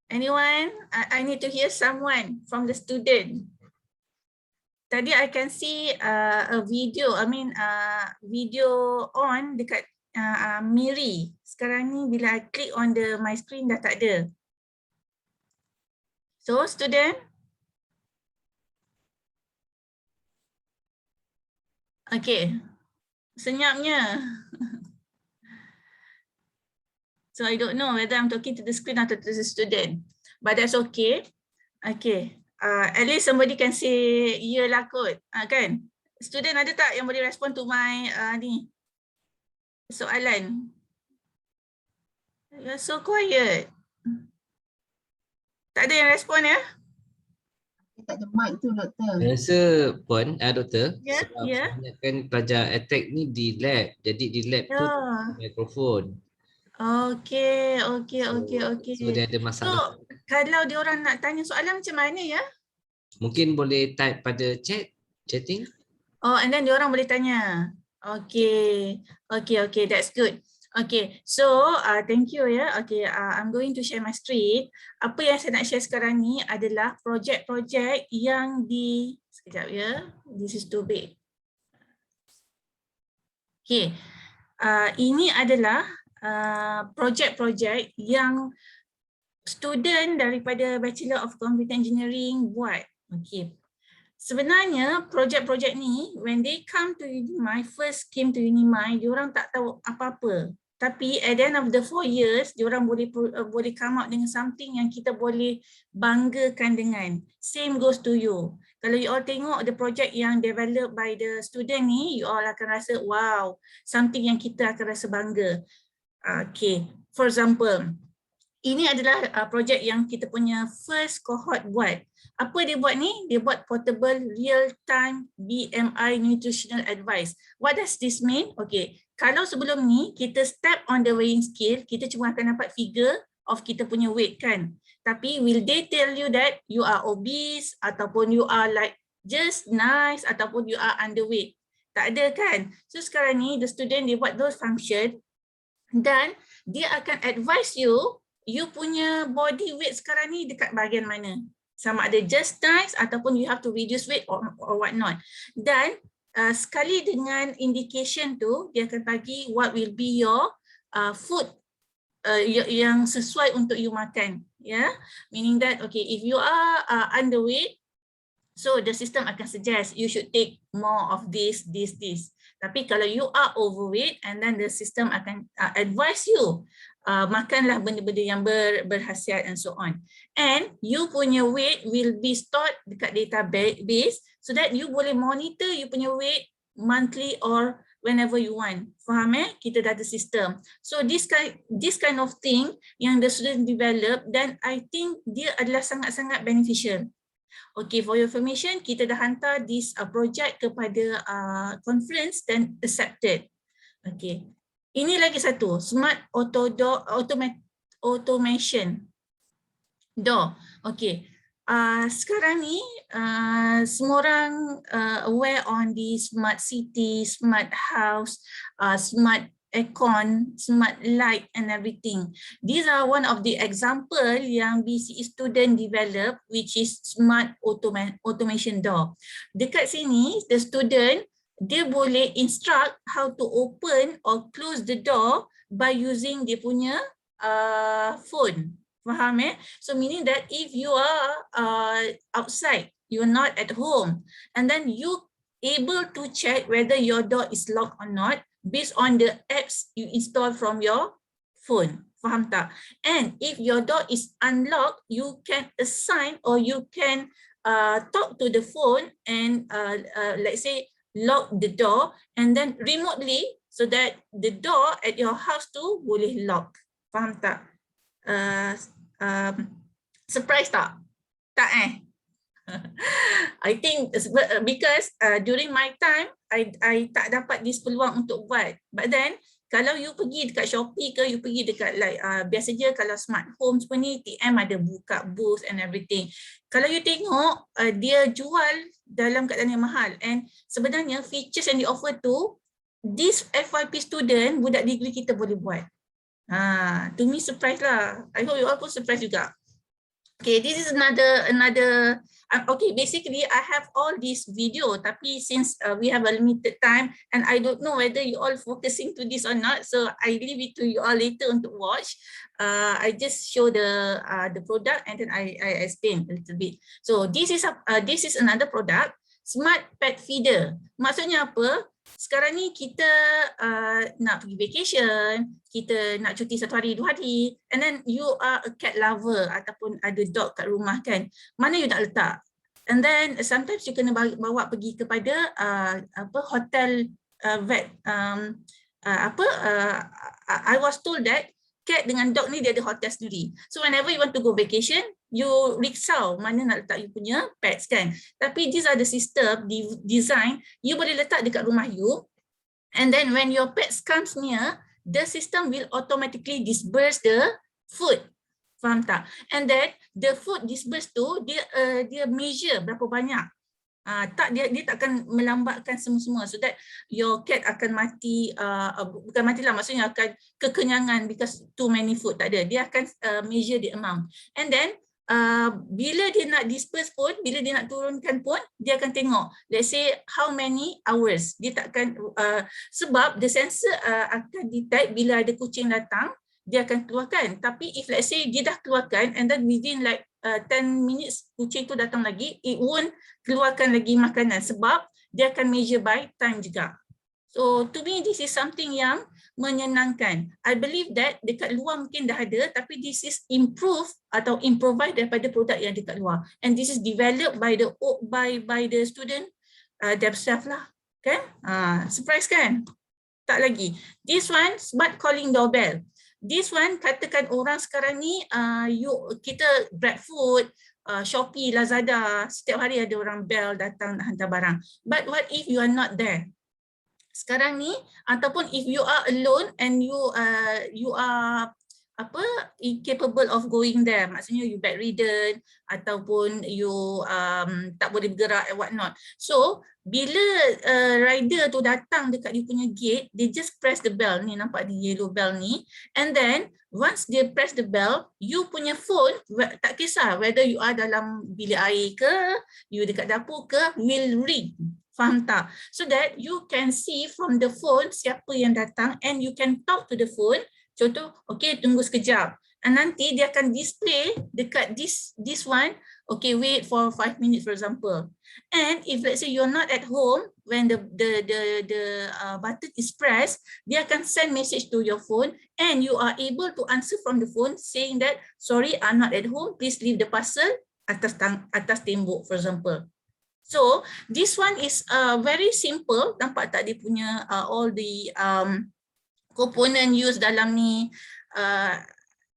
Speaker 3: Anyone? I need to hear someone from the student. Tadi I can see a video. Video on dekat Miri. Sekarang ni bila I click on my screen dah tak ada. So student. Okay, senyapnya. So I don't know whether I'm talking to the screen atau to the student, but that's okay. Okay, at least somebody can say ya lah kot, kan? Student ada tak yang boleh respond to my ni? soalan? You're so quiet. Tak ada yang respon ya?
Speaker 1: Tak ada mic tu doktor.
Speaker 5: Saya rasa Puan, Doktor,
Speaker 3: Ya,
Speaker 5: sebab
Speaker 3: ya.
Speaker 5: kebanyakan pelajar attack ni di lab. Jadi di lab tu
Speaker 3: Ya.
Speaker 5: mikrofon.
Speaker 3: Okey.
Speaker 5: So dia ada
Speaker 3: So,
Speaker 5: masalah.
Speaker 3: kalau diorang nak tanya soalan macam mana ya?
Speaker 5: Mungkin boleh type pada chatting.
Speaker 3: Oh, and then diorang boleh tanya. Okay, that's good. Okay, so thank you ya. Okay, I'm going to share my screen. Apa yang saya nak share sekarang ni adalah projek-projek yang sekejap ya. This is too big. Okay, ini adalah projek-projek yang student daripada Bachelor of Computer Engineering buat. Okay. Sebenarnya projek-projek ni when they come to Unimai, first came to Unimai, diorang tak tahu apa-apa. Tapi at the end of the 4 years, diorang boleh come out dengan something yang kita boleh banggakan dengan. Same goes to you. Kalau you all tengok the project yang developed by the student ni, you all akan rasa wow, something yang kita akan rasa bangga. Okay, for example, ini adalah projek yang kita punya first cohort buat. Apa dia buat ni? Dia buat portable real-time BMI nutritional advice. What does this mean? Okay, kalau sebelum ni kita step on the weighing scale, kita cuma akan dapat figure of kita punya weight kan. Tapi will they tell you that you are obese ataupun you are like just nice ataupun you are underweight? Tak ada kan? So sekarang ni the student dia buat those function dan dia akan advise you punya body weight sekarang ni dekat bahagian mana. Sama ada just nice ataupun you have to reduce weight or what not. Dan sekali dengan indication tu, dia akan bagi what will be your food yang sesuai untuk you makan. Yeah? Meaning that, okay, if you are underweight, so the system akan suggest you should take more of this. Tapi kalau you are overweight, and then the system akan advise you makanlah benda-benda yang berkhasiat and so on. And you punya weight will be stored dekat database so that you boleh monitor you punya weight monthly or whenever you want. Faham Kita dah ada sistem. So this kind of thing yang the student develop, dan I think dia adalah sangat-sangat beneficial. Okay, for your information, kita dah hantar this project kepada conference dan accepted. Okay. Ini lagi satu, smart automation door. Okay. Sekarang ni semua orang aware on the smart city, smart house, smart aircon, smart light and everything. These are one of the example yang BCE student develop, which is smart automation door. Dekat sini, the student dia boleh instruct how to open or close the door by using dia punya phone. Faham So meaning that if you are outside, you are not at home, and then you able to check whether your door is locked or not based on the apps you install from your phone. Faham tak? And if your door is unlocked, you can assign or you can talk to the phone and let's say lock the door and then remotely so that the door at your house tu boleh lock. Faham tak? Surprise tak? Tak I think because during my time I tak dapat this peluang untuk buat. But then kalau you pergi dekat Shopee ke, you pergi dekat like biasa je kalau smart home semua ni TM ada buka booth and everything. Kalau you tengok dia jual dalam keadaan yang mahal, and sebenarnya features yang di offer tu this FYP student budak degree kita boleh buat. To me surprise lah. I hope you all pun surprise juga. Okay, this is another okay, basically I have all this video, tapi since we have a limited time and I don't know whether you all focusing to this or not, so I leave it to you all later untuk watch. I just show the product and then I explain a little bit. So this is another product, smart pet feeder. Maksudnya apa? Sekarang ni kita nak pergi vacation, kita nak cuti 1 hari 2 hari, and then you are a cat lover ataupun ada dog kat rumah kan, mana you nak letak? And then sometimes you kena bawa pergi kepada hotel vet I was told that cat dengan dog ni dia ada hotel sendiri. So whenever you want to go vacation, you risau mana nak letak you punya pets kan. Tapi these are the system design, you boleh letak dekat rumah you, and then when your pets comes near, the system will automatically disperse the food. Faham tak? And then the food dispersed tu dia measure berapa banyak. Dia tak akan melambatkan semua-semua, so that your cat akan mati, bukan matilah, maksudnya akan kekenyangan because too many food, tak ada. Dia akan measure the amount, and then bila dia nak disperse pun, bila dia nak turunkan pun, dia akan tengok, let's say how many hours. Dia takkan sebab the sensor akan detect bila ada kucing datang, dia akan keluarkan. Tapi if let's say dia dah keluarkan and then within like 10 minutes kucing tu datang lagi, it won't keluarkan lagi makanan sebab dia akan measure by time juga. So to me this is something yang menyenangkan. I believe that dekat luar mungkin dah ada, tapi this is improved atau improvised daripada produk yang dekat luar, and this is developed by the student themselves lah, kan? Surprise kan? Tak lagi. This one smart calling doorbell. This one, katakan orang sekarang ni, kita GrabFood, Shopee, Lazada, setiap hari ada orang bell datang nak hantar barang. But what if you are not there? Sekarang ni, ataupun if you are alone and you are incapable of going there, maksudnya you bedridden ataupun you tak boleh bergerak and what not. So bila rider tu datang dekat dia punya gate, they just press the bell ni, nampak di yellow bell ni, and then once they press the bell, you punya phone, tak kisah whether you are dalam bilik air ke, you dekat dapur ke, will ring. Faham tak? So that you can see from the phone siapa yang datang and you can talk to the phone. Contoh, okay, tunggu sekejap. And nanti dia akan display dekat this one, okay, wait for 5 minutes for example. And if let's say you're not at home, when the button is pressed, dia akan send message to your phone and you are able to answer from the phone saying that, sorry, I'm not at home, please leave the parcel atas tembok for example. So this one is very simple, nampak tak dia punya all the komponen use dalam ni,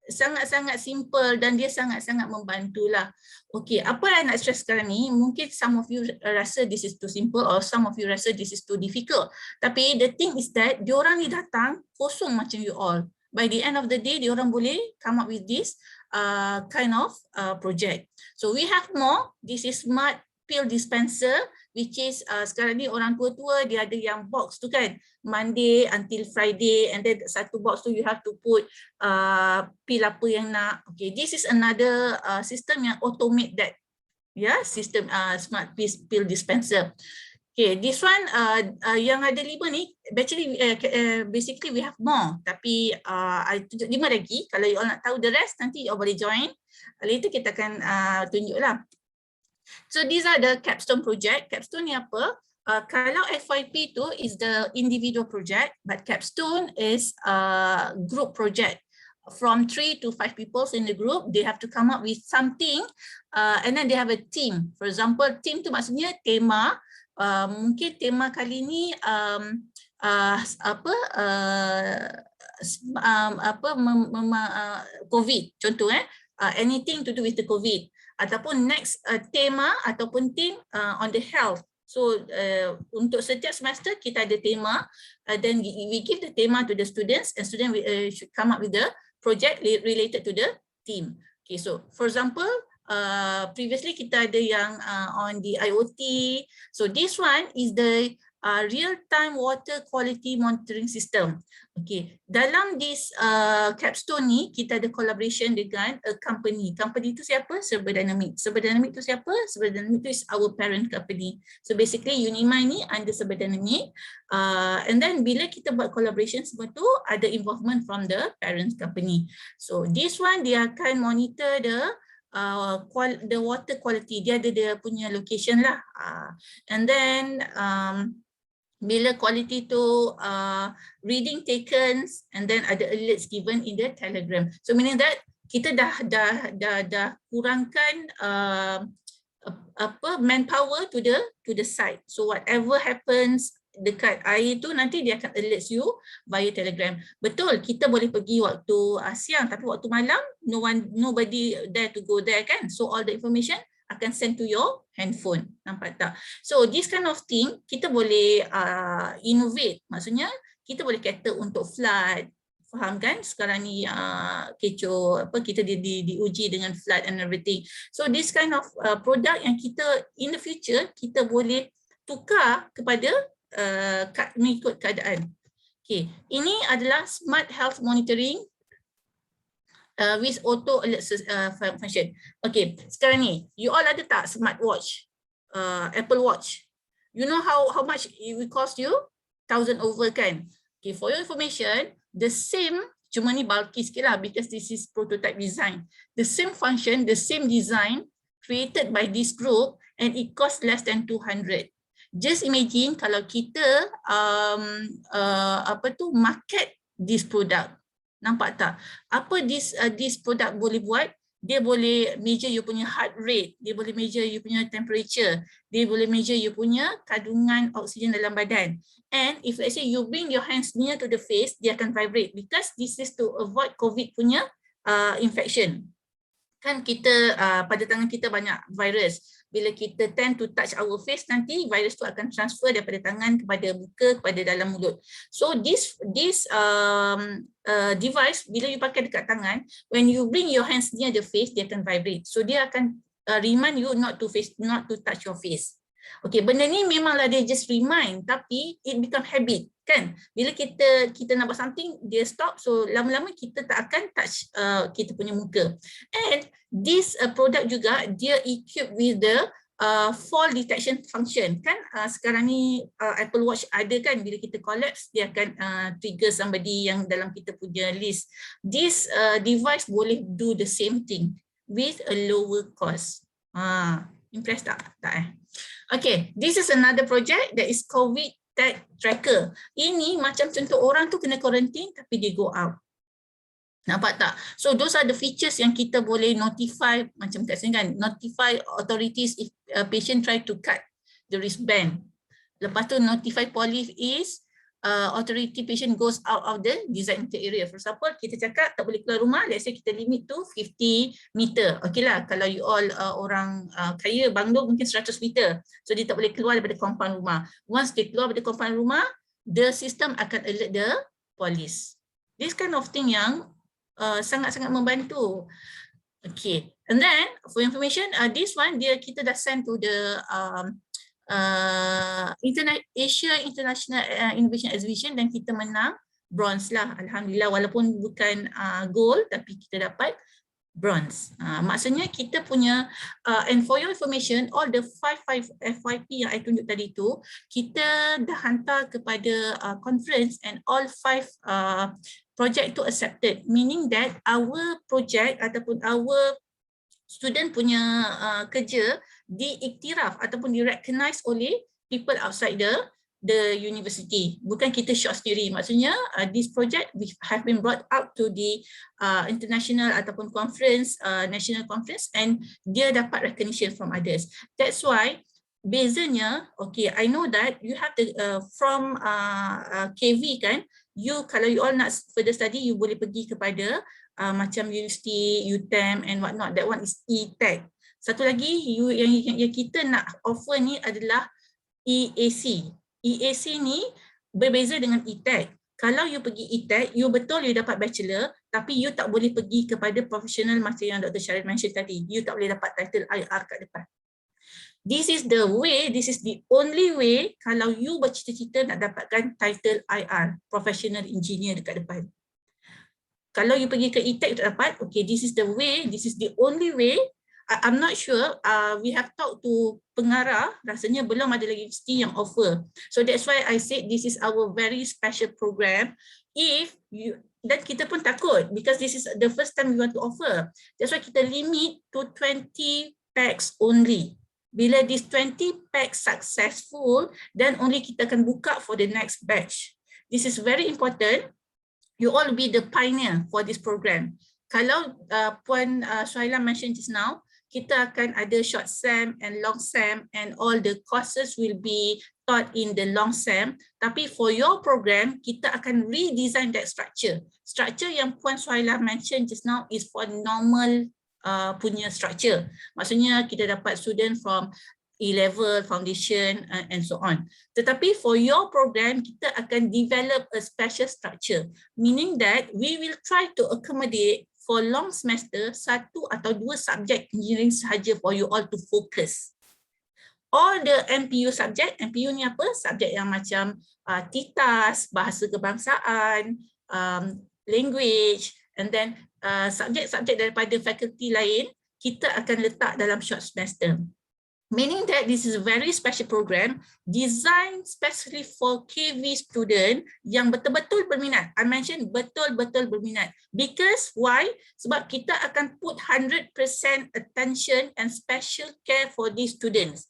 Speaker 3: sangat-sangat simple dan dia sangat-sangat membantulah. Okay, apa yang nak stress sekarang ni, mungkin some of you rasa this is too simple or some of you rasa this is too difficult. Tapi the thing is that diorang ni datang kosong macam you all. By the end of the day, diorang boleh come up with this kind of project. So we have more. This is smart pill dispenser, which is sekarang ni orang tua-tua dia ada yang box tu kan, Monday until Friday, and then satu box tu you have to put pill apa yang nak. Okay, this is another system yang automate that, system smart pill dispenser. Okay, this one yang ada 5 ni, basically we have more, tapi I tunjuk 5 lagi. Kalau you all nak tahu the rest, nanti you all boleh join. Later kita akan tunjuk lah. So these are the capstone project. Capstone ni apa? Kalau FYP tu is the individual project, but capstone is a group project. From 3 to 5 people in the group, they have to come up with something, and then they have a team. For example, team tu maksudnya tema. Mungkin tema kali ni COVID. Contoh anything to do with the COVID. Ataupun next tema ataupun team on the health. So untuk setiap semester kita ada tema, then we give the tema to the students, and students should come up with the project related to the team. Okay, so for example, previously kita ada yang on the IoT. So this one is the real-time water quality monitoring system. Okay, dalam this capstone ni kita ada collaboration dengan a company. Company tu siapa? Cyberdynamic. Cyberdynamic tu siapa? Cyberdynamic tu is our parent company. So basically Unimind ni under Cyberdynamic. And then bila kita buat collaboration semua tu ada involvement from the parent company. So this one dia akan monitor the water quality. Dia ada dia punya location lah. And then bila quality tu reading taken, and then ada alerts given in the Telegram. So meaning that kita dah kurangkan manpower to the site. So whatever happens dekat air tu nanti dia akan alert you via Telegram. Betul, kita boleh pergi waktu siang tapi waktu malam nobody there to go there kan. So all the information akan send to your handphone. Nampak tak? So this kind of thing kita boleh innovate. Maksudnya kita boleh cater untuk flood. Faham kan? Sekarang ni kecoh kita diuji dengan flood and everything. So this kind of product yang kita in the future kita boleh tukar kepada mengikut keadaan. Okay, ini adalah smart health monitoring with auto alert function. Okay, sekarang ni you all ada tak smartwatch, Apple Watch? You know how much it will cost you? 1,000 over kan? Okay, for your information, the same, cuma ni bulky sikit lah because this is prototype design. The same function, the same design created by this group and it costs less than 200. Just imagine kalau kita market this product. Nampak tak? Apa this product boleh buat? Dia boleh measure you punya heart rate, dia boleh measure you punya temperature, dia boleh measure you punya kandungan oksigen dalam badan. And if let's say you bring your hands near to the face, dia akan vibrate because this is to avoid COVID punya infection. Kan kita pada tangan kita banyak virus. Bila kita tend to touch our face, nanti virus tu akan transfer daripada tangan kepada muka, kepada dalam mulut. So this device, bila you pakai dekat tangan, when you bring your hands near the face, dia akan vibrate. So dia akan remind you not to touch your face. Okay, benda ni memanglah dia just remind, tapi it become habit kan. Bila kita nak buat something, dia stop, so lama-lama kita tak akan touch kita punya muka. And this product juga dia equipped with the fall detection function kan. Sekarang ni Apple Watch ada kan, bila kita collapse dia akan trigger somebody yang dalam kita punya list. This device boleh do the same thing with a lower cost. Impressed tak? Tak Okay, this is another project that is COVID tag tracker. Ini macam contoh orang tu kena quarantine tapi dia go out. Nampak tak? So those are the features yang kita boleh notify, macam kat sini kan, notify authorities if a patient try to cut the wristband. Lepas tu notify police is authority patient goes out of the designated area. For example, kita cakap tak boleh keluar rumah, let's say kita limit to 50 meter. Okay lah, kalau you all orang kaya, banglo mungkin 100 meter. So dia tak boleh keluar daripada compound rumah. Once dia keluar daripada compound rumah, the system akan alert the police. This kind of thing yang sangat-sangat membantu. Okay, and then for information, this one kita dah send to the Asia International Innovation Exhibition dan kita menang bronze lah, alhamdulillah, walaupun bukan gold tapi kita dapat bronze. Maksudnya kita punya and for your information, all the 5 FYP yang I tunjuk tadi tu kita dah hantar kepada conference and all 5 project tu accepted, meaning that our project ataupun our student punya kerja diiktiraf ataupun direcognize oleh people outside the university. Bukan kita shot sendiri. Maksudnya this project have been brought up to the international ataupun conference, national conference, and dia dapat recognition from others. That's why bezanya, okay, I know that you have the from KV kan, you kalau you all nak further study, you boleh pergi kepada macam university, UTM and whatnot. That one is e-tech. Satu lagi yang kita nak offer ni adalah EAC. EAC ni berbeza dengan e-tech. Kalau you pergi e-tech, you betul you dapat bachelor, tapi you tak boleh pergi kepada professional macam yang Dr. Syarif mention tadi. You tak boleh dapat title IR kat depan. This is the way, this is the only way kalau you bercita-cita nak dapatkan title IR, professional engineer dekat depan. Kalau you pergi ke e-tech tak dapat, okay, this is the way, this is the only way. I'm not sure, we have talked to pengarah, rasanya belum ada lagi universiti yang offer. So that's why I said this is our very special program. If you, dan kita pun takut because this is the first time we want to offer. That's why kita limit to 20 packs only. Bila this 20 packs successful, then only kita akan buka for the next batch. This is very important. You all be the pioneer for this program. Kalau Puan Suhaila mentioned just now, kita akan ada short SEM and long SEM, and all the courses will be taught in the long SEM. Tapi for your program, kita akan redesign that structure. Structure yang Puan Suhaila mention just now is for normal punya structure. Maksudnya kita dapat student from E-level, foundation and so on. Tetapi for your program, kita akan develop a special structure, meaning that we will try to accommodate for long semester 1 atau 2 subjek engineering sahaja for you all to focus. All the MPU subjek, MPU ni apa? Subjek yang macam TITAS, bahasa kebangsaan, language, and then subjek-subjek daripada fakulti lain, kita akan letak dalam short semester. Meaning that this is a very special program designed specially for KV student yang betul-betul berminat. I mentioned betul-betul berminat. Because why? Sebab kita akan put 100% attention and special care for these students.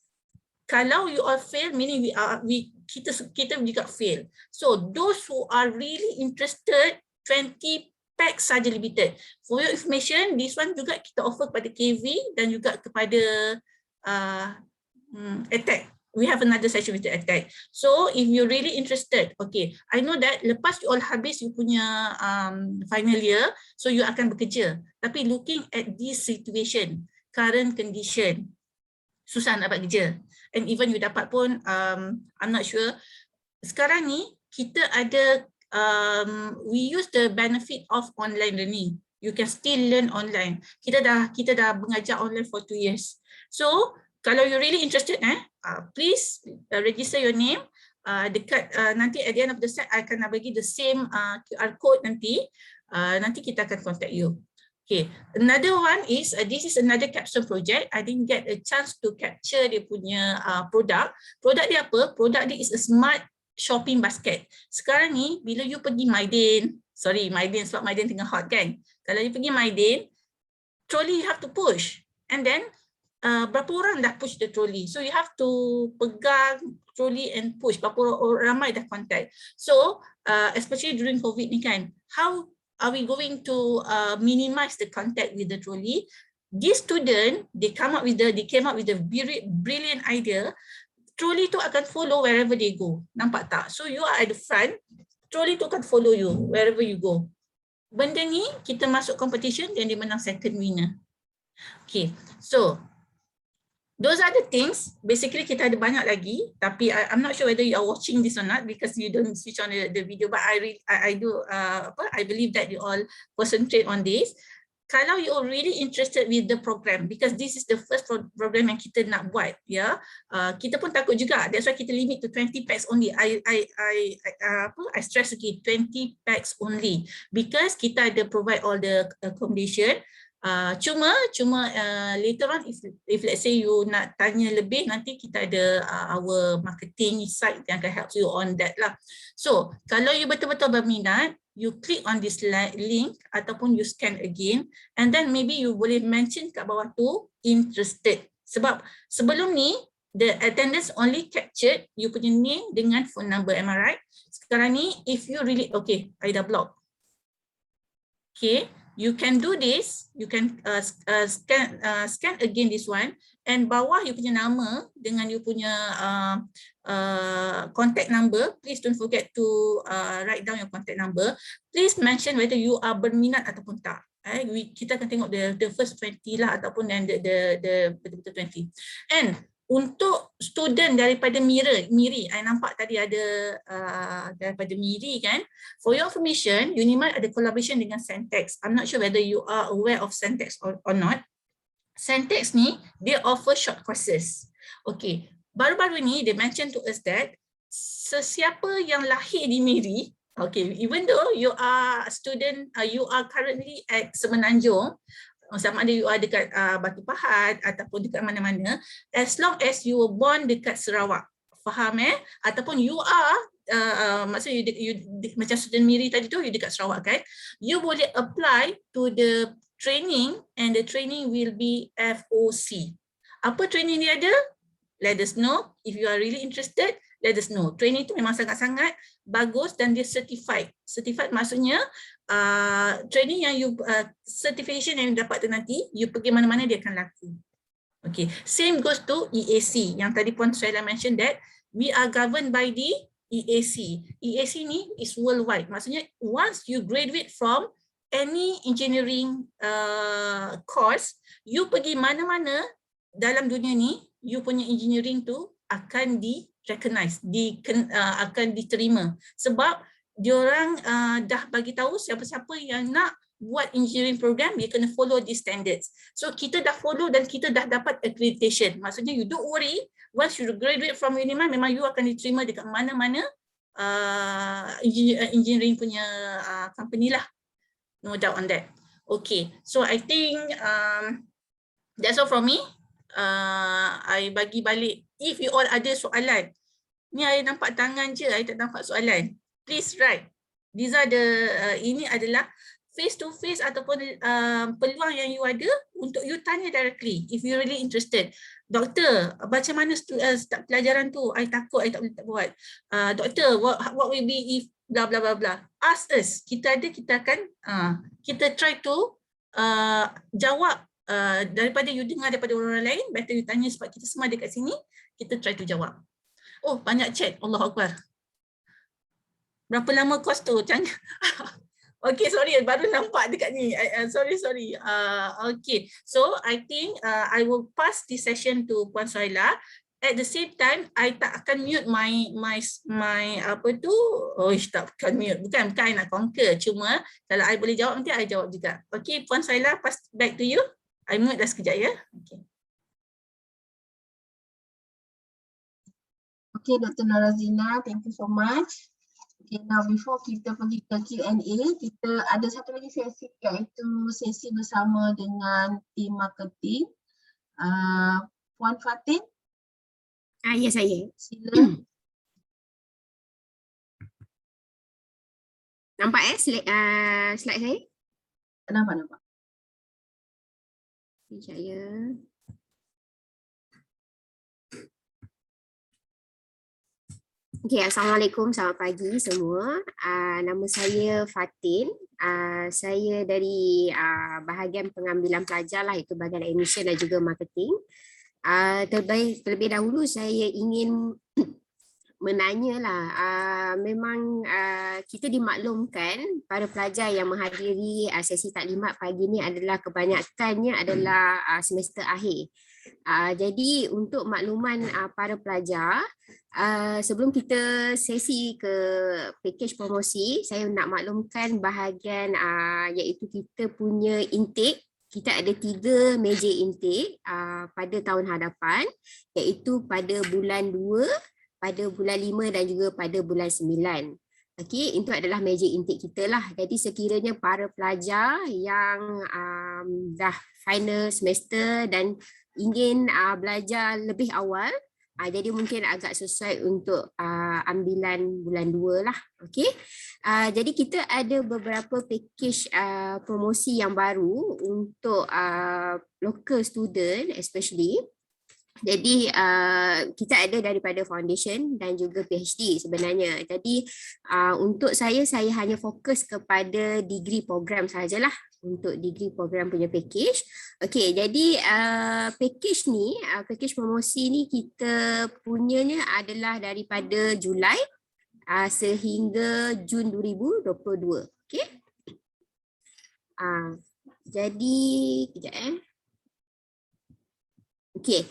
Speaker 3: Kalau you all fail, meaning kita juga fail. So those who are really interested, 20 packs saja limited. For your information, this one juga kita offer kepada KV dan juga kepada attack. We have another session with the attack. So if you're really interested, okay, I know that lepas you all habis you punya final year, so you akan bekerja. Tapi looking at this situation, current condition, susah nak dapat kerja. And even you dapat pun, I'm not sure. Sekarang ni kita ada, we use the benefit of online learning. You can still learn online. Kita dah mengajar online for 2 years. So kalau you're really interested, please register your name. Dekat nanti at the end of the set, I akan bagi the same QR code nanti. Nanti kita akan contact you. Okay, another one is this is another capstone project. I didn't get a chance to capture dia punya produk. Produk dia apa? Produk dia is a smart shopping basket. Sekarang ni bila you pergi Mydin, sorry Mydin sebab Mydin tengah hot kan. Kalau you pergi Mydin, trolley you have to push, and then berapa orang dah push the trolley. So you have to pegang trolley and push. Berapa ramai dah contact. So especially during COVID ni kan, how are we going to minimize the contact with the trolley? This student, they came up with a brilliant idea. Trolley tu akan follow wherever they go. Nampak tak? So you are at the front, trolley tu akan follow you wherever you go. Benda ni kita masuk competition dan dia menang second winner. Okay, so those are the things. Basically kita ada banyak lagi, tapi I'm not sure whether you are watching this or not because you don't switch on the video. But I believe that you all concentrate on this. Kalau you are really interested with the program, because this is the first program yang kita nak buat, ya, kita pun takut juga. That's why kita limit to 20 packs only. I stress again, 20 packs only, because kita ada provide all the accommodation. Cuma later on if let's say you nak tanya lebih, nanti kita ada our marketing site yang akan help you on that lah. So kalau you betul-betul berminat, you click on this link ataupun you scan again, and then maybe you boleh mention kat bawah tu interested. Sebab sebelum ni the attendance only captured you punya name dengan phone number, am I right? Sekarang ni if you really, okay, I dah block. Okay, you can do this, you can scan again this one, and bawah you punya nama dengan you punya contact number. Please don't forget to write down your contact number. Please mention whether you are berminat ataupun tak. Kita akan tengok the first 20 lah ataupun then the betul-betul 20. And untuk student daripada MIRI, I nampak tadi ada daripada MIRI kan. For your information, Unimat ada collaboration dengan Sentex. I'm not sure whether you are aware of Sentex or not. Sentex ni, dia offer short courses. Okay, baru-baru ni they mention to us that sesiapa yang lahir di MIRI, okay, even though you are a student, you are currently at Semenanjung, sama ada you are dekat Batu Pahat ataupun dekat mana-mana, as long as you were born dekat Sarawak, faham ataupun you are maksudnya you macam student MIRI tadi tu, you dekat Sarawak kan, you boleh apply to the training, and the training will be FOC. Apa training dia ada? Let us know. If you are really interested, let us know. Training tu memang sangat-sangat bagus dan dia certified. Certified maksudnya training yang you certification yang you dapat tu nanti, you pergi mana-mana dia akan laku. Okay, same goes to EAC. Yang tadi Puan Suhaila mentioned that we are governed by the EAC. EAC ni is worldwide. Maksudnya once you graduate from any engineering course, you pergi mana-mana dalam dunia ni, you punya engineering tu akan di-recognize, akan diterima. Sebab diorang dah bagi tahu siapa-siapa yang nak buat engineering program, dia kena follow these standards. So kita dah follow dan kita dah dapat accreditation. Maksudnya you don't worry, once you graduate from UNIMA, memang you akan diterima dekat mana-mana engineering punya company lah. No doubt on that. Okay, so I think that's all from me. I bagi balik. If you all ada soalan, ni I nampak tangan je, I tak nampak soalan. Please write. These are the, ini adalah face to face ataupun peluang yang you ada untuk you tanya directly if you really interested. Doktor, macam mana start pelajaran tu? I takut, I tak boleh buat. Doktor, what will be if blah blah blah blah. Ask us. Kita ada, kita akan kita try to jawab daripada you dengar daripada orang lain, better you tanya sebab kita semua ada kat sini, kita try to jawab. Oh, banyak chat. Allahu Akbar. Berapa lama kos tu? Jangan. Okay, sorry, baru nampak dekat ni. Sorry. Okay, so I think I will pass this session to Puan Suhaila. At the same time, I tak akan mute my apa tu? Oh, tak akan mute. Bukan I nak conquer. Cuma kalau I boleh jawab nanti I jawab juga. Okay, Puan Suhaila, pass back to you. I mute dah sekejap ya. Okay.
Speaker 1: Okay, Dr. Norazina, thank you so much. Okay, now before kita pergi ke Q&A, kita ada satu lagi sesi, iaitu sesi bersama dengan tim marketing. Puan Fatin.
Speaker 6: Ya, saya.
Speaker 1: Sila.
Speaker 6: Nampak slide saya?
Speaker 1: Nampak.
Speaker 6: Sekejap ya. Okay, Assalamualaikum, selamat pagi semua. Nama saya Fatin. Saya dari bahagian pengambilan pelajar lah, itu bahagian admission dan juga marketing. Terlebih dahulu saya ingin menanyalah, memang kita dimaklumkan para pelajar yang menghadiri sesi taklimat pagi ni adalah kebanyakannya adalah semester akhir. Jadi untuk makluman para pelajar, sebelum kita sesi ke package promosi, saya nak maklumkan bahagian iaitu kita punya intake. Kita ada 3 major intake pada tahun hadapan, iaitu pada bulan 2, pada bulan 5 dan juga pada bulan 9. Okey, itu adalah major intake kita lah. Jadi sekiranya para pelajar yang dah final semester dan ingin belajar lebih awal, jadi mungkin agak sesuai untuk ambilan bulan 2 lah. Okey. Jadi kita ada beberapa package promosi yang baru untuk local student especially. Jadi kita ada daripada foundation dan juga PhD sebenarnya. Jadi untuk saya hanya fokus kepada degree program sajalah, untuk degree program punya package. Okey, jadi package ni, package promosi ni kita punyanya adalah daripada Julai sehingga Jun 2022. Okey. Jadi kejap okey.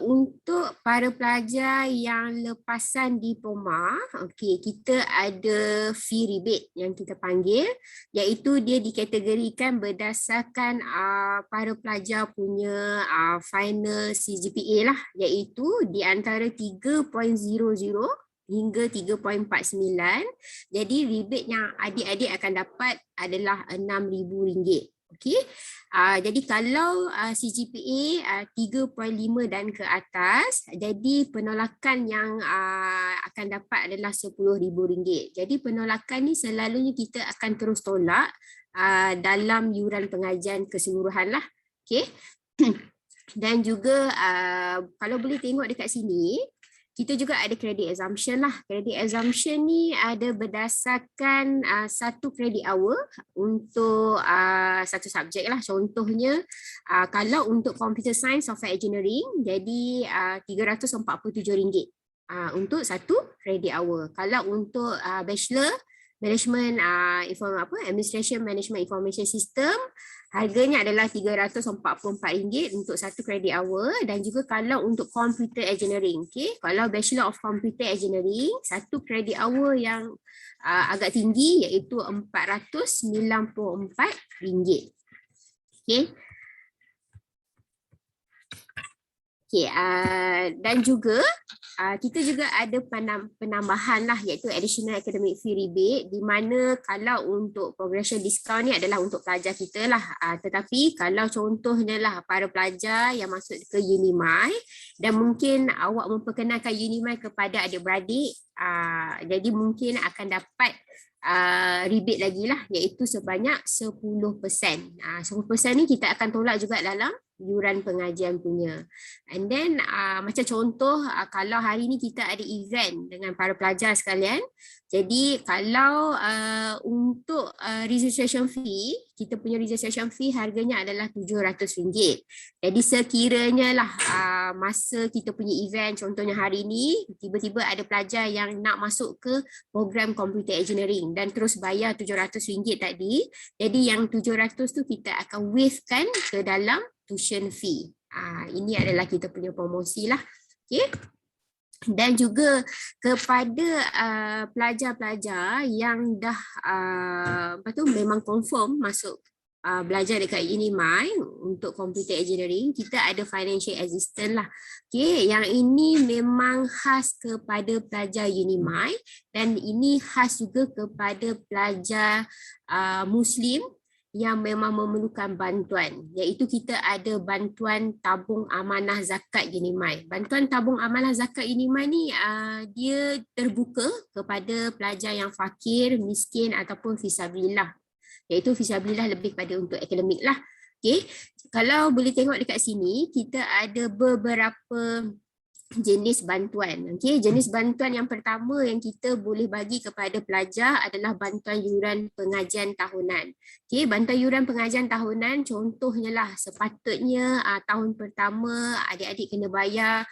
Speaker 6: Untuk para pelajar yang lepasan diploma, okey, kita ada fee rebate yang kita panggil, iaitu dia dikategorikan berdasarkan para pelajar punya final CGPA lah, iaitu di antara 3.00 hingga 3.49. Jadi rebate yang adik-adik akan dapat adalah RM6,000. Okey. Jadi kalau CGPA 3.5 dan ke atas, jadi penolakan yang akan dapat adalah RM10,000. Jadi penolakan ni selalunya kita akan terus tolak dalam yuran pengajian keseluruhan lah. Okey. Dan juga kalau boleh tengok dekat sini, kita juga ada credit assumption lah. Credit assumption ni ada berdasarkan 1 credit hour untuk satu subjek lah. Contohnya kalau untuk computer science software engineering jadi RM347 untuk 1 credit hour. Kalau untuk bachelor management administration management information system, harganya adalah RM344 untuk 1 credit hour. Dan juga kalau untuk computer engineering, okay, kalau bachelor of computer engineering 1 credit hour yang agak tinggi iaitu RM494. Okay. Okay, dan juga kita juga ada penambahan lah iaitu additional academic fee rebate, di mana kalau untuk progression discount ni adalah untuk pelajar kita lah, tetapi kalau contohnya lah para pelajar yang masuk ke Unimai dan mungkin awak memperkenalkan Unimai kepada adik-beradik, jadi mungkin akan dapat rebate lagi lah iaitu sebanyak 10%. 10% ni kita akan tolak juga dalam yuran pengajian punya. And then macam contoh kalau hari ni kita ada event dengan para pelajar sekalian, jadi kalau untuk registration fee, kita punya registration fee harganya adalah RM700. Jadi sekiranya lah masa kita punya event, contohnya hari ni tiba-tiba ada pelajar yang nak masuk ke program computer engineering dan terus bayar RM700 tadi, jadi yang RM700 tu kita akan waive-kan ke dalam tuition fee. Ini adalah kita punya promosi lah. Okay. Dan juga kepada pelajar-pelajar yang dah memang confirm masuk belajar dekat Unimai untuk computer engineering, kita ada financial assistance lah. Okay, yang ini memang khas kepada pelajar Unimai dan ini khas juga kepada pelajar Muslim yang memang memerlukan bantuan, iaitu kita ada bantuan tabung amanah zakat Unimai. Bantuan tabung amanah zakat Unimai ni dia terbuka kepada pelajar yang fakir, miskin ataupun fisabilillah. Iaitu fisabilillah lebih pada untuk akademik lah. Okay. Kalau boleh tengok dekat sini, kita ada beberapa jenis bantuan. Okay. Jenis bantuan yang pertama yang kita boleh bagi kepada pelajar adalah bantuan yuran pengajian tahunan. Okay. Bantuan yuran pengajian tahunan contohnya lah sepatutnya tahun pertama adik-adik kena bayar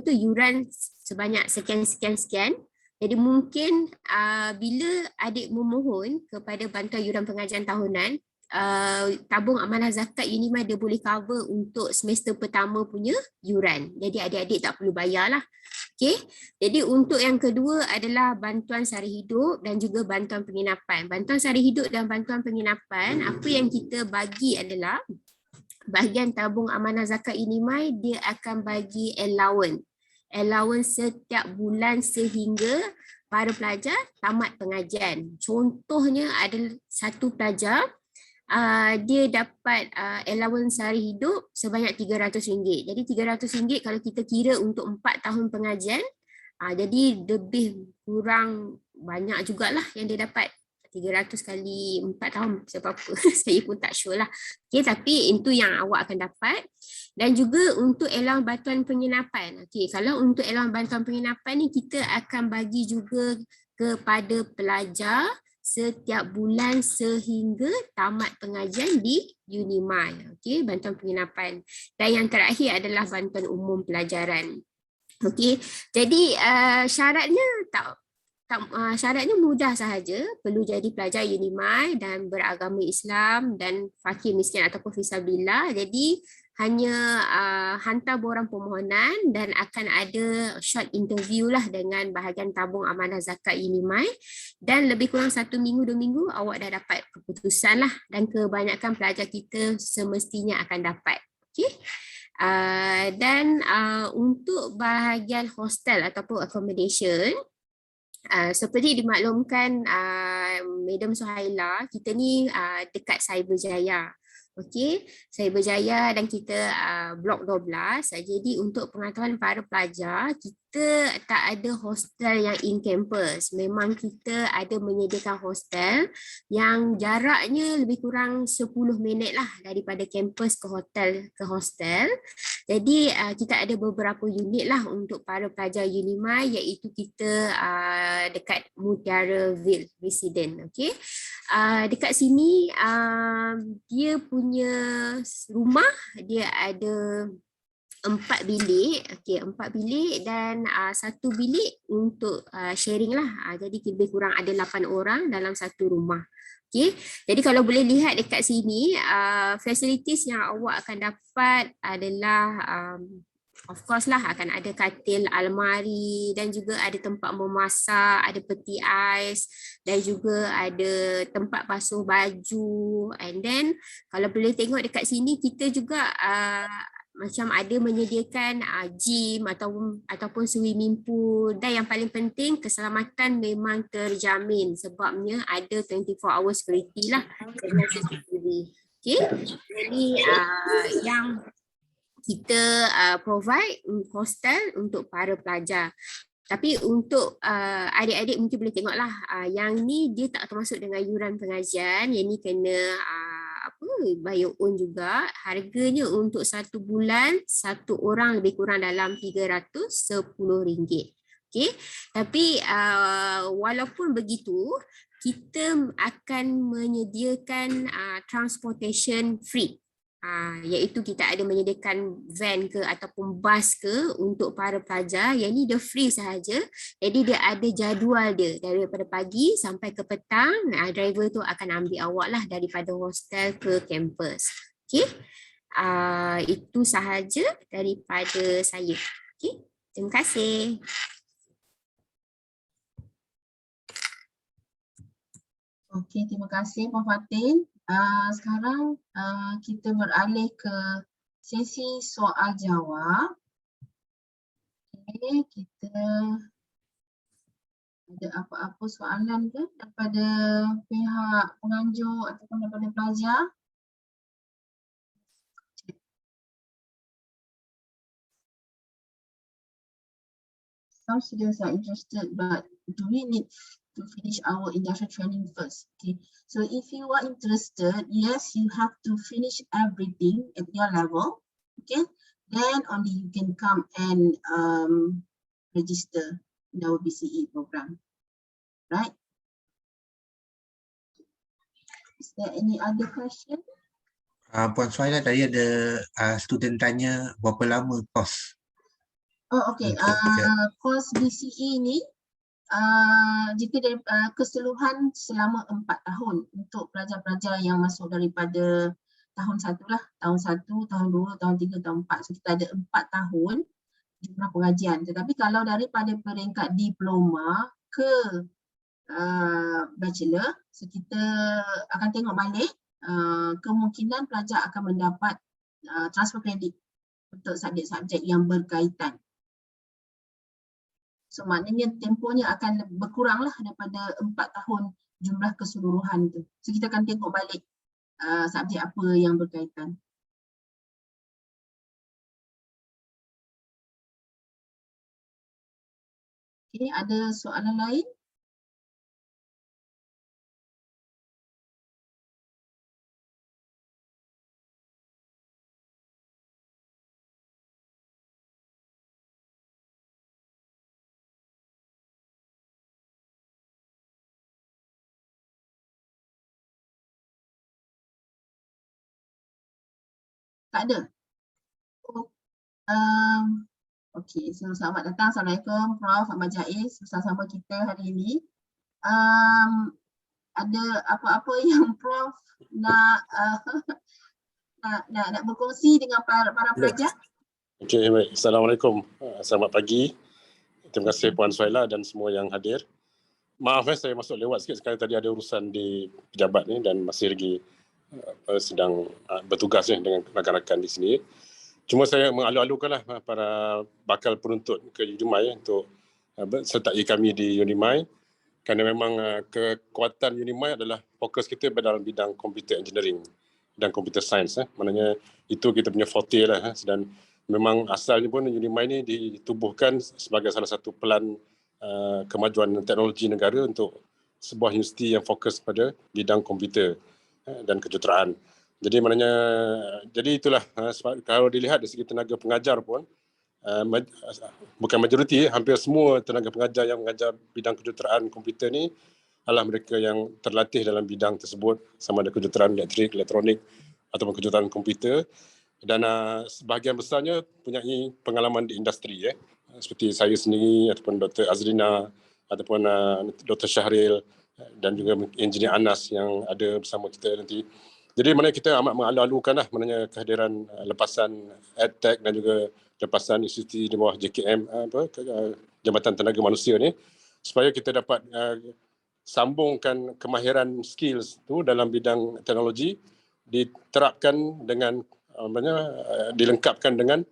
Speaker 6: yuran sebanyak sekian. Jadi mungkin bila adik memohon kepada bantuan yuran pengajian tahunan, tabung amanah zakat Unimai dia boleh cover untuk semester pertama punya yuran. Jadi adik-adik tak perlu bayar lah. Okay. Jadi untuk yang kedua adalah bantuan sara hidup dan juga bantuan penginapan. Bantuan sara hidup dan bantuan penginapan, apa yang kita bagi adalah bahagian tabung amanah zakat Unimai dia akan bagi allowance setiap bulan sehingga para pelajar tamat pengajian. Contohnya ada satu pelajar dia dapat allowance sehari hidup sebanyak RM300. Jadi RM300 kalau kita kira untuk 4 tahun pengajian, jadi lebih kurang banyak jugalah yang dia dapat. 300 kali 4 tahun seberapa saya pun tak sure lah. Okay, tapi itu yang awak akan dapat. Dan juga untuk allowance bantuan penginapan. Okay, kalau untuk allowance bantuan penginapan ni kita akan bagi juga kepada pelajar setiap bulan sehingga tamat pengajian di Unimai. Okay, bantuan penginapan. Dan yang terakhir adalah bantuan umum pelajaran. Okay, jadi syaratnya syaratnya mudah sahaja, perlu jadi pelajar Unimai dan beragama Islam dan fakir miskin ataupun fisabilillah. Jadi hanya hantar borang permohonan dan akan ada short interview lah dengan bahagian tabung amanah zakat Unimai, dan lebih kurang 1 minggu 2 minggu awak dah dapat keputusan lah, dan kebanyakan pelajar kita semestinya akan dapat. Okay. Dan untuk bahagian hostel ataupun accommodation, seperti dimaklumkan Madam Suhaila, kita ni dekat Cyberjaya. Okey, Cyberjaya dan kita blok 12. Jadi untuk pengetahuan para pelajar, kita tak ada hostel yang in campus. Memang kita ada menyediakan hostel yang jaraknya lebih kurang 10 minit lah daripada kampus ke hostel. Jadi kita ada beberapa unit lah untuk para pelajar Unimay, iaitu kita dekat Mutiaraville Resident. Okay. Dekat sini dia punya rumah dia ada 4 bilik, okey, 4 bilik dan 1 bilik untuk sharing lah. Jadi lebih kurang ada 8 orang dalam satu rumah. Okey. Jadi kalau boleh lihat dekat sini, facilities yang awak akan dapat adalah of course lah akan ada katil, almari dan juga ada tempat memasak, ada peti ais dan juga ada tempat basuh baju. And then kalau boleh tengok dekat sini kita juga macam ada menyediakan gym ataupun swimming pool, dan yang paling penting keselamatan memang terjamin sebabnya ada 24 hour security lah dengan CCTV. Okay. Jadi yang kita provide hostel untuk para pelajar. Tapi untuk adik-adik mungkin boleh tengoklah, yang ni dia tak termasuk dengan yuran pengajian, yang ni kena bayar on juga. Harganya untuk 1 bulan, 1 orang lebih kurang dalam RM310. Okay. Tapi walaupun begitu, kita akan menyediakan transportation free. Iaitu kita ada menyediakan van ke ataupun bas ke untuk para pelajar. Yang ni dia free sahaja. Jadi dia ada jadual dia daripada pagi sampai ke petang. Driver tu akan ambil awak lah daripada hostel ke kampus. Okay. Itu sahaja daripada saya. Okay. Terima kasih.
Speaker 1: Okey, terima kasih Puan Fatin. Sekarang kita beralih ke sesi soal jawab. Okey, kita ada apa-apa soalan ke daripada pihak penganjur ataupun daripada pelajar? Some students are interested, but do we need to finish our industrial training first? Okay, so if you are interested, yes, you have to finish everything at your level. Okay, then only you can come and register in our BCE program, right? Is there any other question?
Speaker 4: Puan Suhaila, tadi ada student tanya berapa lama kos?
Speaker 1: Oh, okay. Course BCE ni jika dari keseluruhan selama 4 tahun untuk pelajar-pelajar yang masuk daripada tahun 1 lah, tahun 1, tahun 2, tahun 3, tahun 4. So kita ada 4 tahun jumlah pengajian. Tetapi kalau daripada peringkat diploma ke bachelor, so kita akan tengok balik kemungkinan pelajar akan mendapat transfer kredit untuk subjek-subjek yang berkaitan. So maknanya tempohnya akan berkurang lah daripada 4 tahun jumlah keseluruhan tu. So kita akan tengok balik subjek apa yang berkaitan. Okay, ada soalan lain? Tak ada? Okey, so selamat datang. Assalamualaikum Prof. Ahmad Jaiz bersama kita hari ini. Ada apa-apa yang Prof nak berkongsi dengan para pelajar?
Speaker 7: Okey, baik. Assalamualaikum. Selamat pagi. Terima kasih Puan Suhaila dan semua yang hadir. Maaf saya masuk lewat sikit sekali, tadi ada urusan di pejabat ni dan masih lagi sedang bertugas dengan rakan-rakan di sini. Cuma saya mengalu-alukanlah para bakal penuntut ke Unimay untuk sertai kami di Unimay, kerana memang kekuatan Unimay adalah fokus kita dalam bidang computer engineering dan computer science. Maknanya itu kita punya forte lah. Dan memang asalnya pun Unimay ni ditubuhkan sebagai salah satu pelan kemajuan teknologi negara untuk sebuah universiti yang fokus pada bidang komputer dan kejuruteraan. Jadi maknanya, jadi itulah sebab kalau dilihat dari segi tenaga pengajar pun bukan majoriti, hampir semua tenaga pengajar yang mengajar bidang kejuruteraan komputer ni adalah mereka yang terlatih dalam bidang tersebut, sama ada kejuruteraan elektrik, elektronik ataupun kejuruteraan komputer, dan sebahagian besarnya mempunyai pengalaman di industri, seperti saya sendiri ataupun Dr. Azrina ataupun Dr. Syahril dan juga Engineer Anas yang ada bersama kita nanti. Jadi maknanya kita amat mengalu-alukan lah maknanya kehadiran lepasan EdTech dan juga lepasan institusi di bawah JKM, Jabatan Tenaga Manusia ni, supaya kita dapat sambungkan kemahiran skills tu dalam bidang teknologi diterapkan dengan dilengkapkan dengan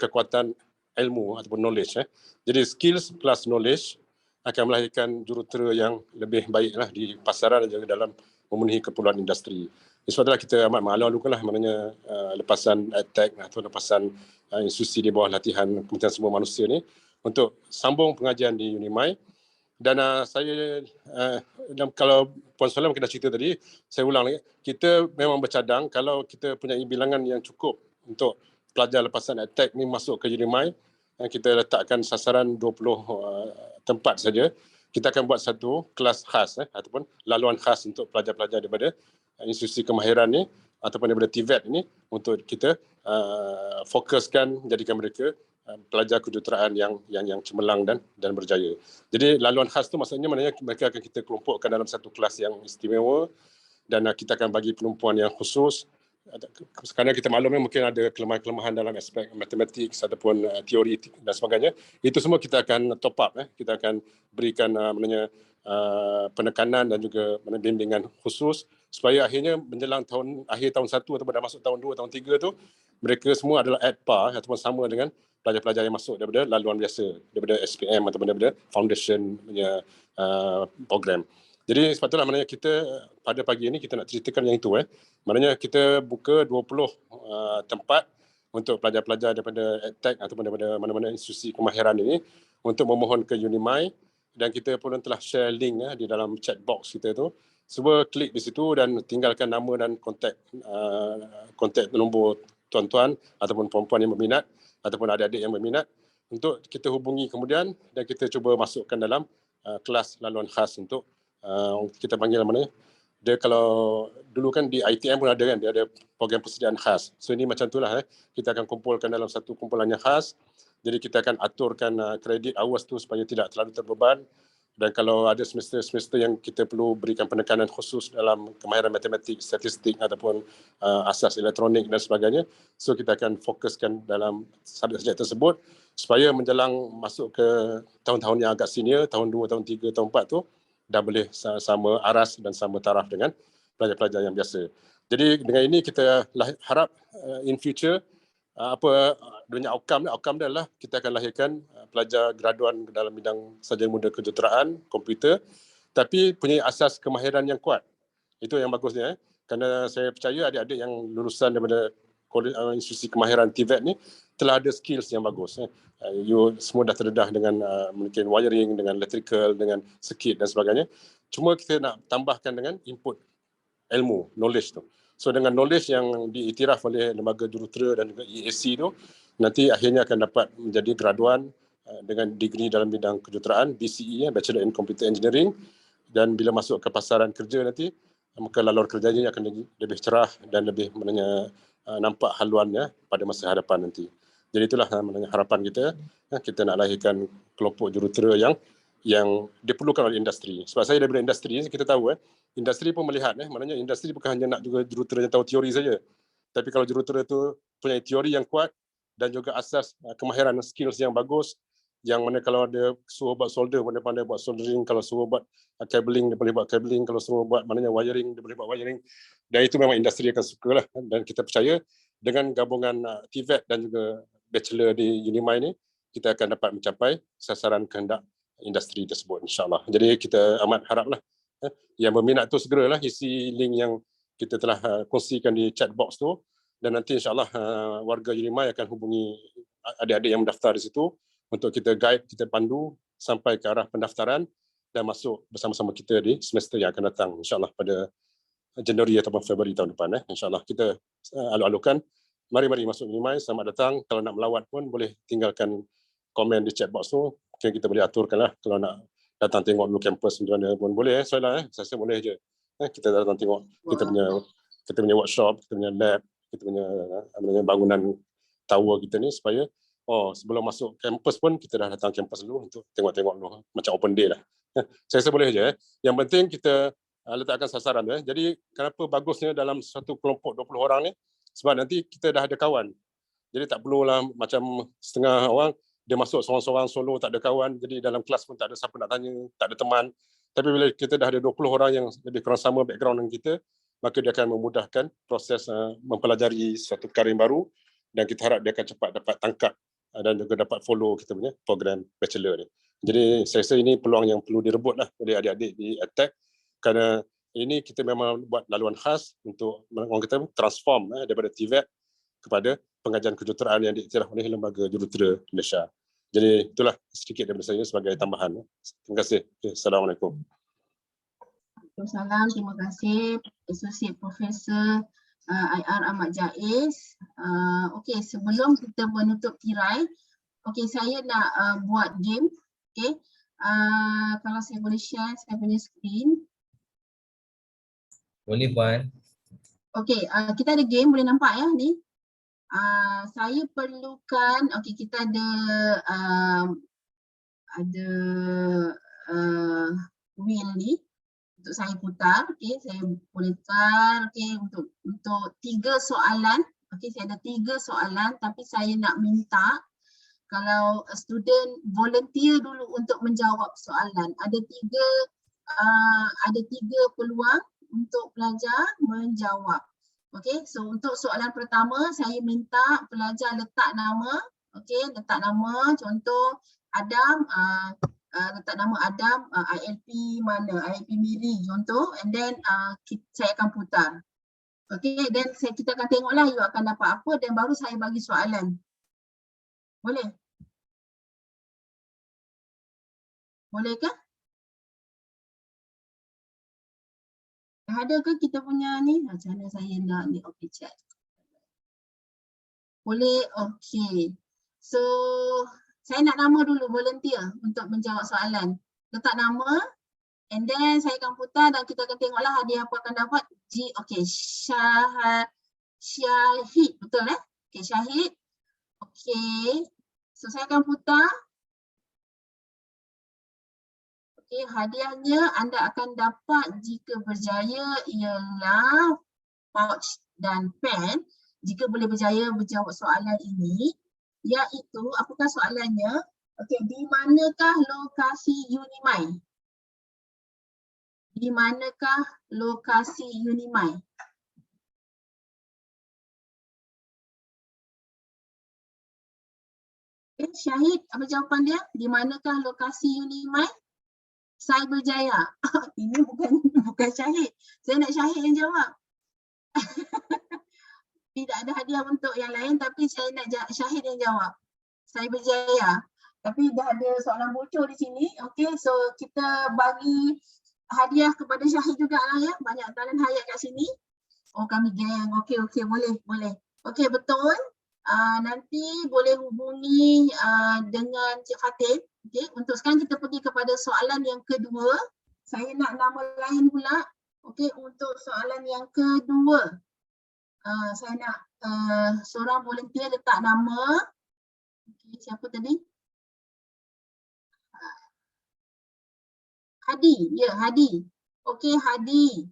Speaker 7: kekuatan ilmu ataupun knowledge. Jadi skills plus knowledge akan melahirkan jurutera yang lebih baiklah di pasaran dan juga dalam memenuhi keperluan industri. Sebab itulah kita amat mengalu-alukan lah maknanya lepasan EdTech atau lepasan institusi di bawah latihan Kementerian Sumber Manusia ni untuk sambung pengajian di Unimai. Dan saya, kalau Puan Soalan mungkin dah cerita tadi, saya ulang lagi, kita memang bercadang kalau kita punya bilangan yang cukup untuk pelajar lepasan EdTech ni masuk ke Unimai, kita letakkan sasaran 20 tempat saja, kita akan buat satu kelas khas ataupun laluan khas untuk pelajar-pelajar daripada institusi kemahiran ni ataupun daripada TVET ni untuk kita fokuskan jadikan mereka pelajar kejuruteraan yang cemerlang dan berjaya. Jadi laluan khas tu maksudnya mereka akan kita kelompokkan dalam satu kelas yang istimewa dan kita akan bagi penumpuan yang khusus. Sekarang kita maklum mungkin ada kelemahan-kelemahan dalam aspek matematik ataupun teori dan sebagainya. Itu semua kita akan top up. Kita akan berikan penekanan dan juga bimbingan khusus supaya akhirnya menjelang akhir tahun 1 ataupun dah masuk tahun 2, tahun 3 tu, mereka semua adalah at par ataupun sama dengan pelajar-pelajar yang masuk daripada laluan biasa, daripada SPM ataupun daripada foundation punya program. Jadi sebab itulah maknanya kita pada pagi ini kita nak ceritakan yang itu. Maknanya kita buka 20 tempat untuk pelajar-pelajar daripada EdTech ataupun daripada mana-mana institusi kemahiran ini untuk memohon ke Unimai, dan kita pun telah share link di dalam chat box kita tu. Cuba klik di situ dan tinggalkan nama dan kontak nombor tuan-tuan ataupun puan-puan yang berminat ataupun adik-adik yang berminat untuk kita hubungi kemudian dan kita cuba masukkan dalam kelas laluan khas untuk kita panggil mana. Dia kalau dulu kan di ITM pun ada kan, dia ada program persediaan khas. So ini macam itulah kita akan kumpulkan dalam satu kumpulan yang khas. Jadi kita akan aturkan kredit hours tu supaya tidak terlalu terbeban. Dan kalau ada semester-semester yang kita perlu berikan penekanan khusus dalam kemahiran matematik, statistik ataupun asas elektronik dan sebagainya, so kita akan fokuskan dalam subjek tersebut supaya menjelang masuk ke tahun-tahun yang agak senior, tahun 2, tahun 3, tahun 4 tu dah boleh sama aras dan sama taraf dengan pelajar-pelajar yang biasa. Jadi dengan ini kita harap in future apa dunia outcome dia adalah kita akan lahirkan pelajar graduan dalam bidang sarjana muda kejuruteraan komputer tapi punya asas kemahiran yang kuat. Itu yang bagusnya. Kerana saya percaya adik-adik yang lulusan daripada institusi kemahiran TVET ni telah ada skills yang bagus. You semua dah terdedah dengan mungkin wiring, dengan electrical, dengan circuit dan sebagainya. Cuma kita nak tambahkan dengan input ilmu, knowledge tu. So dengan knowledge yang diiktiraf oleh lembaga jurutera dan juga EAC tu, nanti akhirnya akan dapat menjadi graduan dengan degree dalam bidang kejuruteraan, BCE, Bachelor in Computer Engineering, dan bila masuk ke pasaran kerja nanti, maka laluan kerjanya akan lebih cerah dan lebih nampak haluannya pada masa hadapan nanti. Jadi itulah harapan kita nak lahirkan kelompok jurutera yang diperlukan oleh industri. Sebab saya daripada industri, kita tahu industri pun melihat, maknanya industri bukan hanya nak juga jurutera yang tahu teori saja. Tapi kalau jurutera itu punya teori yang kuat dan juga asas kemahiran skills yang bagus, yang mana kalau dia suruh buat solder, mana pandai buat soldering, kalau suruh buat cabling, dia boleh buat cabling, kalau suruh buat maknanya wiring, dia boleh buat wiring. Dan itu memang industri akan suka lah. Dan kita percaya dengan gabungan TVET dan juga bachelor di Unimai ni, kita akan dapat mencapai sasaran kehendak industri tersebut, insyaAllah. Jadi kita amat haraplah yang berminat tu segeralah isi link yang kita telah kongsikan di chat box tu, dan nanti insyaAllah warga Unimai akan hubungi adik-adik yang mendaftar di situ untuk kita guide, kita pandu sampai ke arah pendaftaran dan masuk bersama-sama kita di semester yang akan datang, insyaAllah pada Januari ataupun Februari tahun depan. InsyaAllah kita alu-alukan. Mari masuk minimize. Selamat datang. Kalau nak melawat pun boleh tinggalkan komen di chat box tu. Mungkin kita boleh aturkan lah. Kalau nak datang tengok dulu kampus macam mana pun boleh. Soalan saya boleh je. Kita datang tengok kita punya workshop, kita punya lab, kita punya bangunan tower kita ni supaya sebelum masuk kampus pun kita dah datang kampus dulu untuk tengok-tengok dulu macam open day lah. Saya rasa boleh je. Yang penting kita letakkan sasaran. Jadi kenapa bagusnya dalam satu kelompok 20 orang ni, sebab nanti kita dah ada kawan. Jadi tak perlulah macam setengah orang dia masuk seorang-seorang solo, tak ada kawan, jadi dalam kelas pun tak ada siapa nak tanya, tak ada teman. Tapi bila kita dah ada 20 orang yang lebih kurang sama background dengan kita, maka dia akan memudahkan proses mempelajari suatu perkara yang baru, dan kita harap dia akan cepat dapat tangkap dan juga dapat follow kita punya program bachelor ni. Jadi saya rasa ini peluang yang perlu direbut lah oleh adik-adik di EdTech, kerana ini kita memang buat laluan khas untuk orang kata transform daripada TVET kepada pengajian kejuruteraan yang diiktiraf oleh Lembaga Jurutera Malaysia. Jadi itulah sedikit daripada saya sebagai tambahan. Terima kasih. Assalamualaikum.
Speaker 1: Waalaikumsalam. Terima kasih Associate Profesor IR Ahmad Jaiz. Okey, sebelum kita menutup tirai, okey, saya nak buat game. Okey, kalau saya boleh share saya punya screen.
Speaker 8: Boleh Puan.
Speaker 1: Okey, kita ada game, boleh nampak ya ni. Saya perlukan, okey, kita ada wheel ni untuk saya putar. Okey, saya boleh putar. Okey, untuk 3 soalan. Okey, saya ada 3 soalan, tapi saya nak minta kalau student volunteer dulu untuk menjawab soalan. Ada tiga peluang untuk pelajar menjawab. Okey, so untuk soalan pertama saya minta pelajar letak nama. Okey, letak nama, contoh Adam, letak nama Adam, ILP mana, ILP Miri contoh, and then saya akan putar. Okey, then kita akan tengoklah you akan dapat apa, dan baru saya bagi soalan. Boleh? Boleh ke? Ada ke kita punya ni? Macam mana saya nak ni? Okey, chat. Boleh? Okey. So, saya nak nama dulu volunteer untuk menjawab soalan. Letak nama, and then saya akan putar dan kita akan tengoklah hadiah apa akan dapat. Okey, Syahid, betul Okey, Syahid. Okey. So, saya akan putar. Okay, hadiahnya anda akan dapat jika berjaya ialah pouch dan pen. Jika boleh berjaya menjawab soalan ini, iaitu apakah soalannya? Okey, di manakah lokasi Unimai? Di manakah lokasi Unimai? Okay, Syahid, apa jawapan dia? Di manakah lokasi Unimai? Cyberjaya. Ini bukan Syahid. Saya nak Syahid yang jawab. Tidak ada hadiah untuk yang lain, tapi saya nak Syahid yang jawab. Cyberjaya. Tapi dah ada soalan bocor di sini. Okey, so kita bagi hadiah kepada Syahid jugalah ya. Banyak talent hayat kat sini. Oh, kami geng. Okey, boleh. Okey, betul. Nanti boleh hubungi dengan Cik Fatin. Okay, untuk sekarang kita pergi kepada soalan yang kedua. Saya nak nama lain pula. Okey, untuk soalan yang kedua. Saya nak seorang volunteer letak nama. Okay, siapa tadi? Hadi. Ya, Hadi. Okey, Hadi.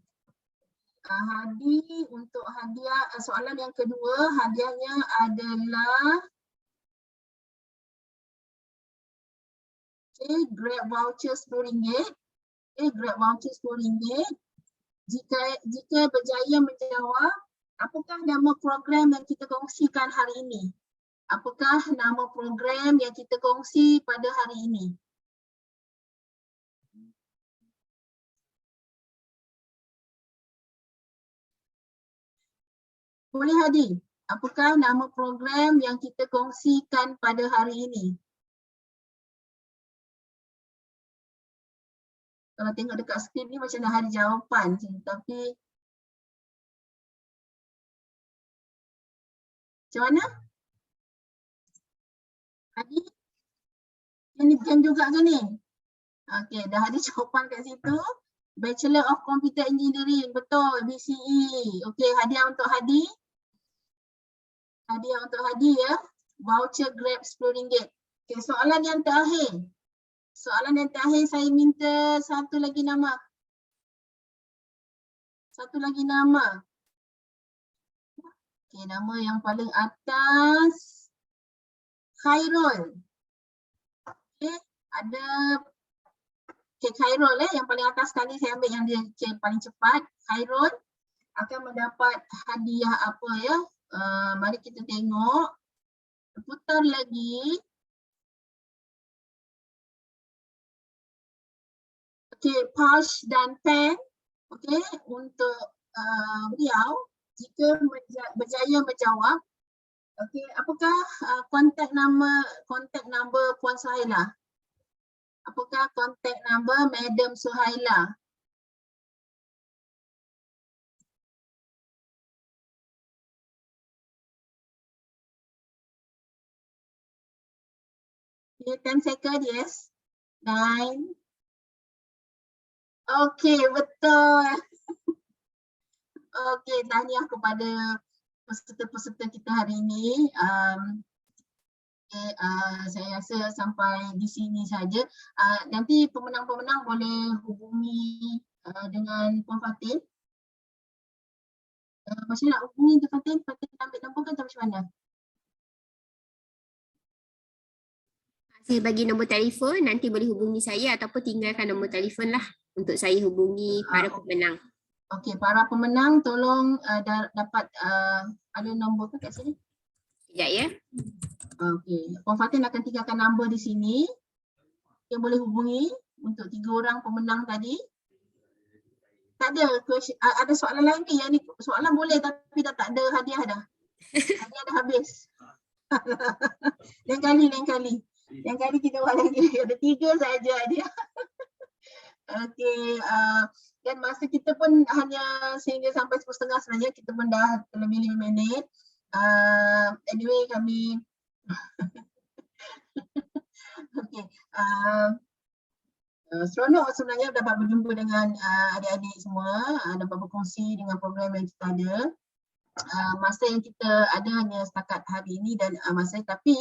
Speaker 1: Hadi, untuk hadiah soalan yang kedua, hadiahnya adalah Grab voucher RM10. Grab voucher RM10. Jika berjaya menjawab, apakah nama program yang kita kongsikan hari ini? Apakah nama program yang kita kongsi pada hari ini? Boleh Hadi? Apakah nama program yang kita kongsikan pada hari ini? Kalau tengok dekat skrin ni macam dah ada jawapan, tapi Macam mana? Hadi? Kan juga ke ni? Okey, dah ada jawapan kat situ. Bachelor of Computer Engineering, betul, BCE. Okey, hadiah untuk Hadi. Hadiah untuk Hadi ya. Voucher Grab RM10. Okey, soalan yang terakhir. Soalan yang terakhir saya minta satu lagi nama. Satu lagi nama. Okey, nama yang paling atas Khairul. Okey, ada Okey, Khairul yang paling atas sekali, saya ambil yang dia paling cepat. Khairul akan mendapat hadiah apa ya? Mari kita tengok. Putar lagi. Okey, pouch dan pen. Okey, untuk beliau jika berjaya menjawab. Okey, apakah kontak number Puan Suhaila? Apakah kontak number Madam Suhaila? Okay, 10 second, yes. 9. Okey, betul. Okey, tahniah kepada peserta-peserta kita hari ini. Saya rasa sampai di sini saja. Nanti pemenang-pemenang boleh hubungi dengan Puan Fatin. Macam nak hubungi Puan Fatin? Fatin ambil nombor kan atau macam mana?
Speaker 6: Saya bagi nombor telefon, nanti boleh hubungi saya ataupun tinggalkan nombor telefon lah untuk saya hubungi para pemenang.
Speaker 1: Okey, para pemenang tolong dapat ada nombor ke kat sini?
Speaker 6: Sekejap ya.
Speaker 1: Okey, Puan Fatin akan tinggalkan nombor di sini. Yang boleh hubungi untuk 3 orang pemenang tadi. Tak ada ada soalan lain ke? Yang ni soalan boleh tapi dah tak ada hadiah dah. Hadiah dah habis. Lain kali. Lain kali kita buat lagi. Ada 3 saja hadiah. Okey, dan masa kita pun hanya sehingga sampai 10.30 sebenarnya, kita pun dah lebih 5 minit. Anyway, kami okey, seronok sebenarnya dapat berjumpa dengan adik-adik semua, dapat berkongsi dengan program yang kita ada. Masa yang kita ada hanya setakat hari ini dan tapi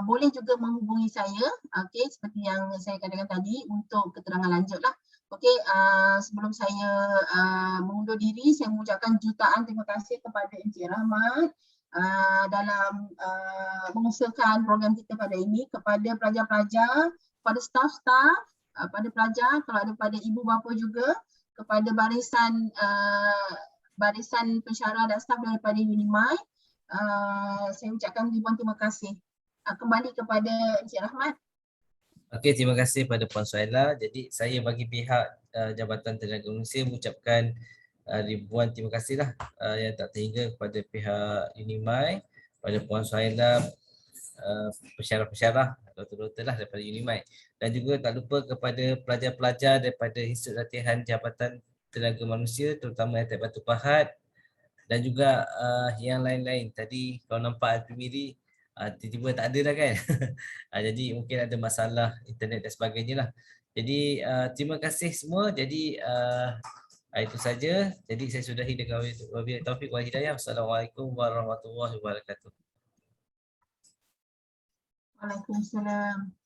Speaker 1: boleh juga menghubungi saya, okey, seperti yang saya katakan tadi untuk keterangan lanjut lah. Okey, sebelum saya mengundur diri, saya mengucapkan jutaan terima kasih kepada Encik Rahmat dalam mengusahakan program kita pada ini, kepada pelajar-pelajar, kepada staff-staff, pada pelajar, kalau ada pada ibu bapa juga, kepada barisan pensyarah dan staf daripada Unimai. Saya ucapkan ribuan terima kasih. Kembali kepada Encik Rahmat.
Speaker 5: Okey, terima kasih pada Puan Suhaila. Jadi saya bagi pihak Jabatan Tenaga Manusia mengucapkan ribuan terima kasihlah yang tak terhingga kepada pihak Unimai, pada Puan Suhaila, pensyarah-pensyarah doktor-doktor lah daripada Unimai, dan juga tak lupa kepada pelajar-pelajar daripada Institut Latihan Jabatan Tenaga Manusia, terutama Atek Batu Pahat, dan juga yang lain-lain. Tadi kalau nampak Al-Primiri tiba-tiba tak ada dah kan. Jadi mungkin ada masalah internet dan sebagainya lah. Jadi terima kasih semua. Jadi itu saja. Jadi saya sudahi dengan wabillahi taufiq wal hidayah. Assalamualaikum warahmatullahi wabarakatuh.
Speaker 1: Waalaikumsalam.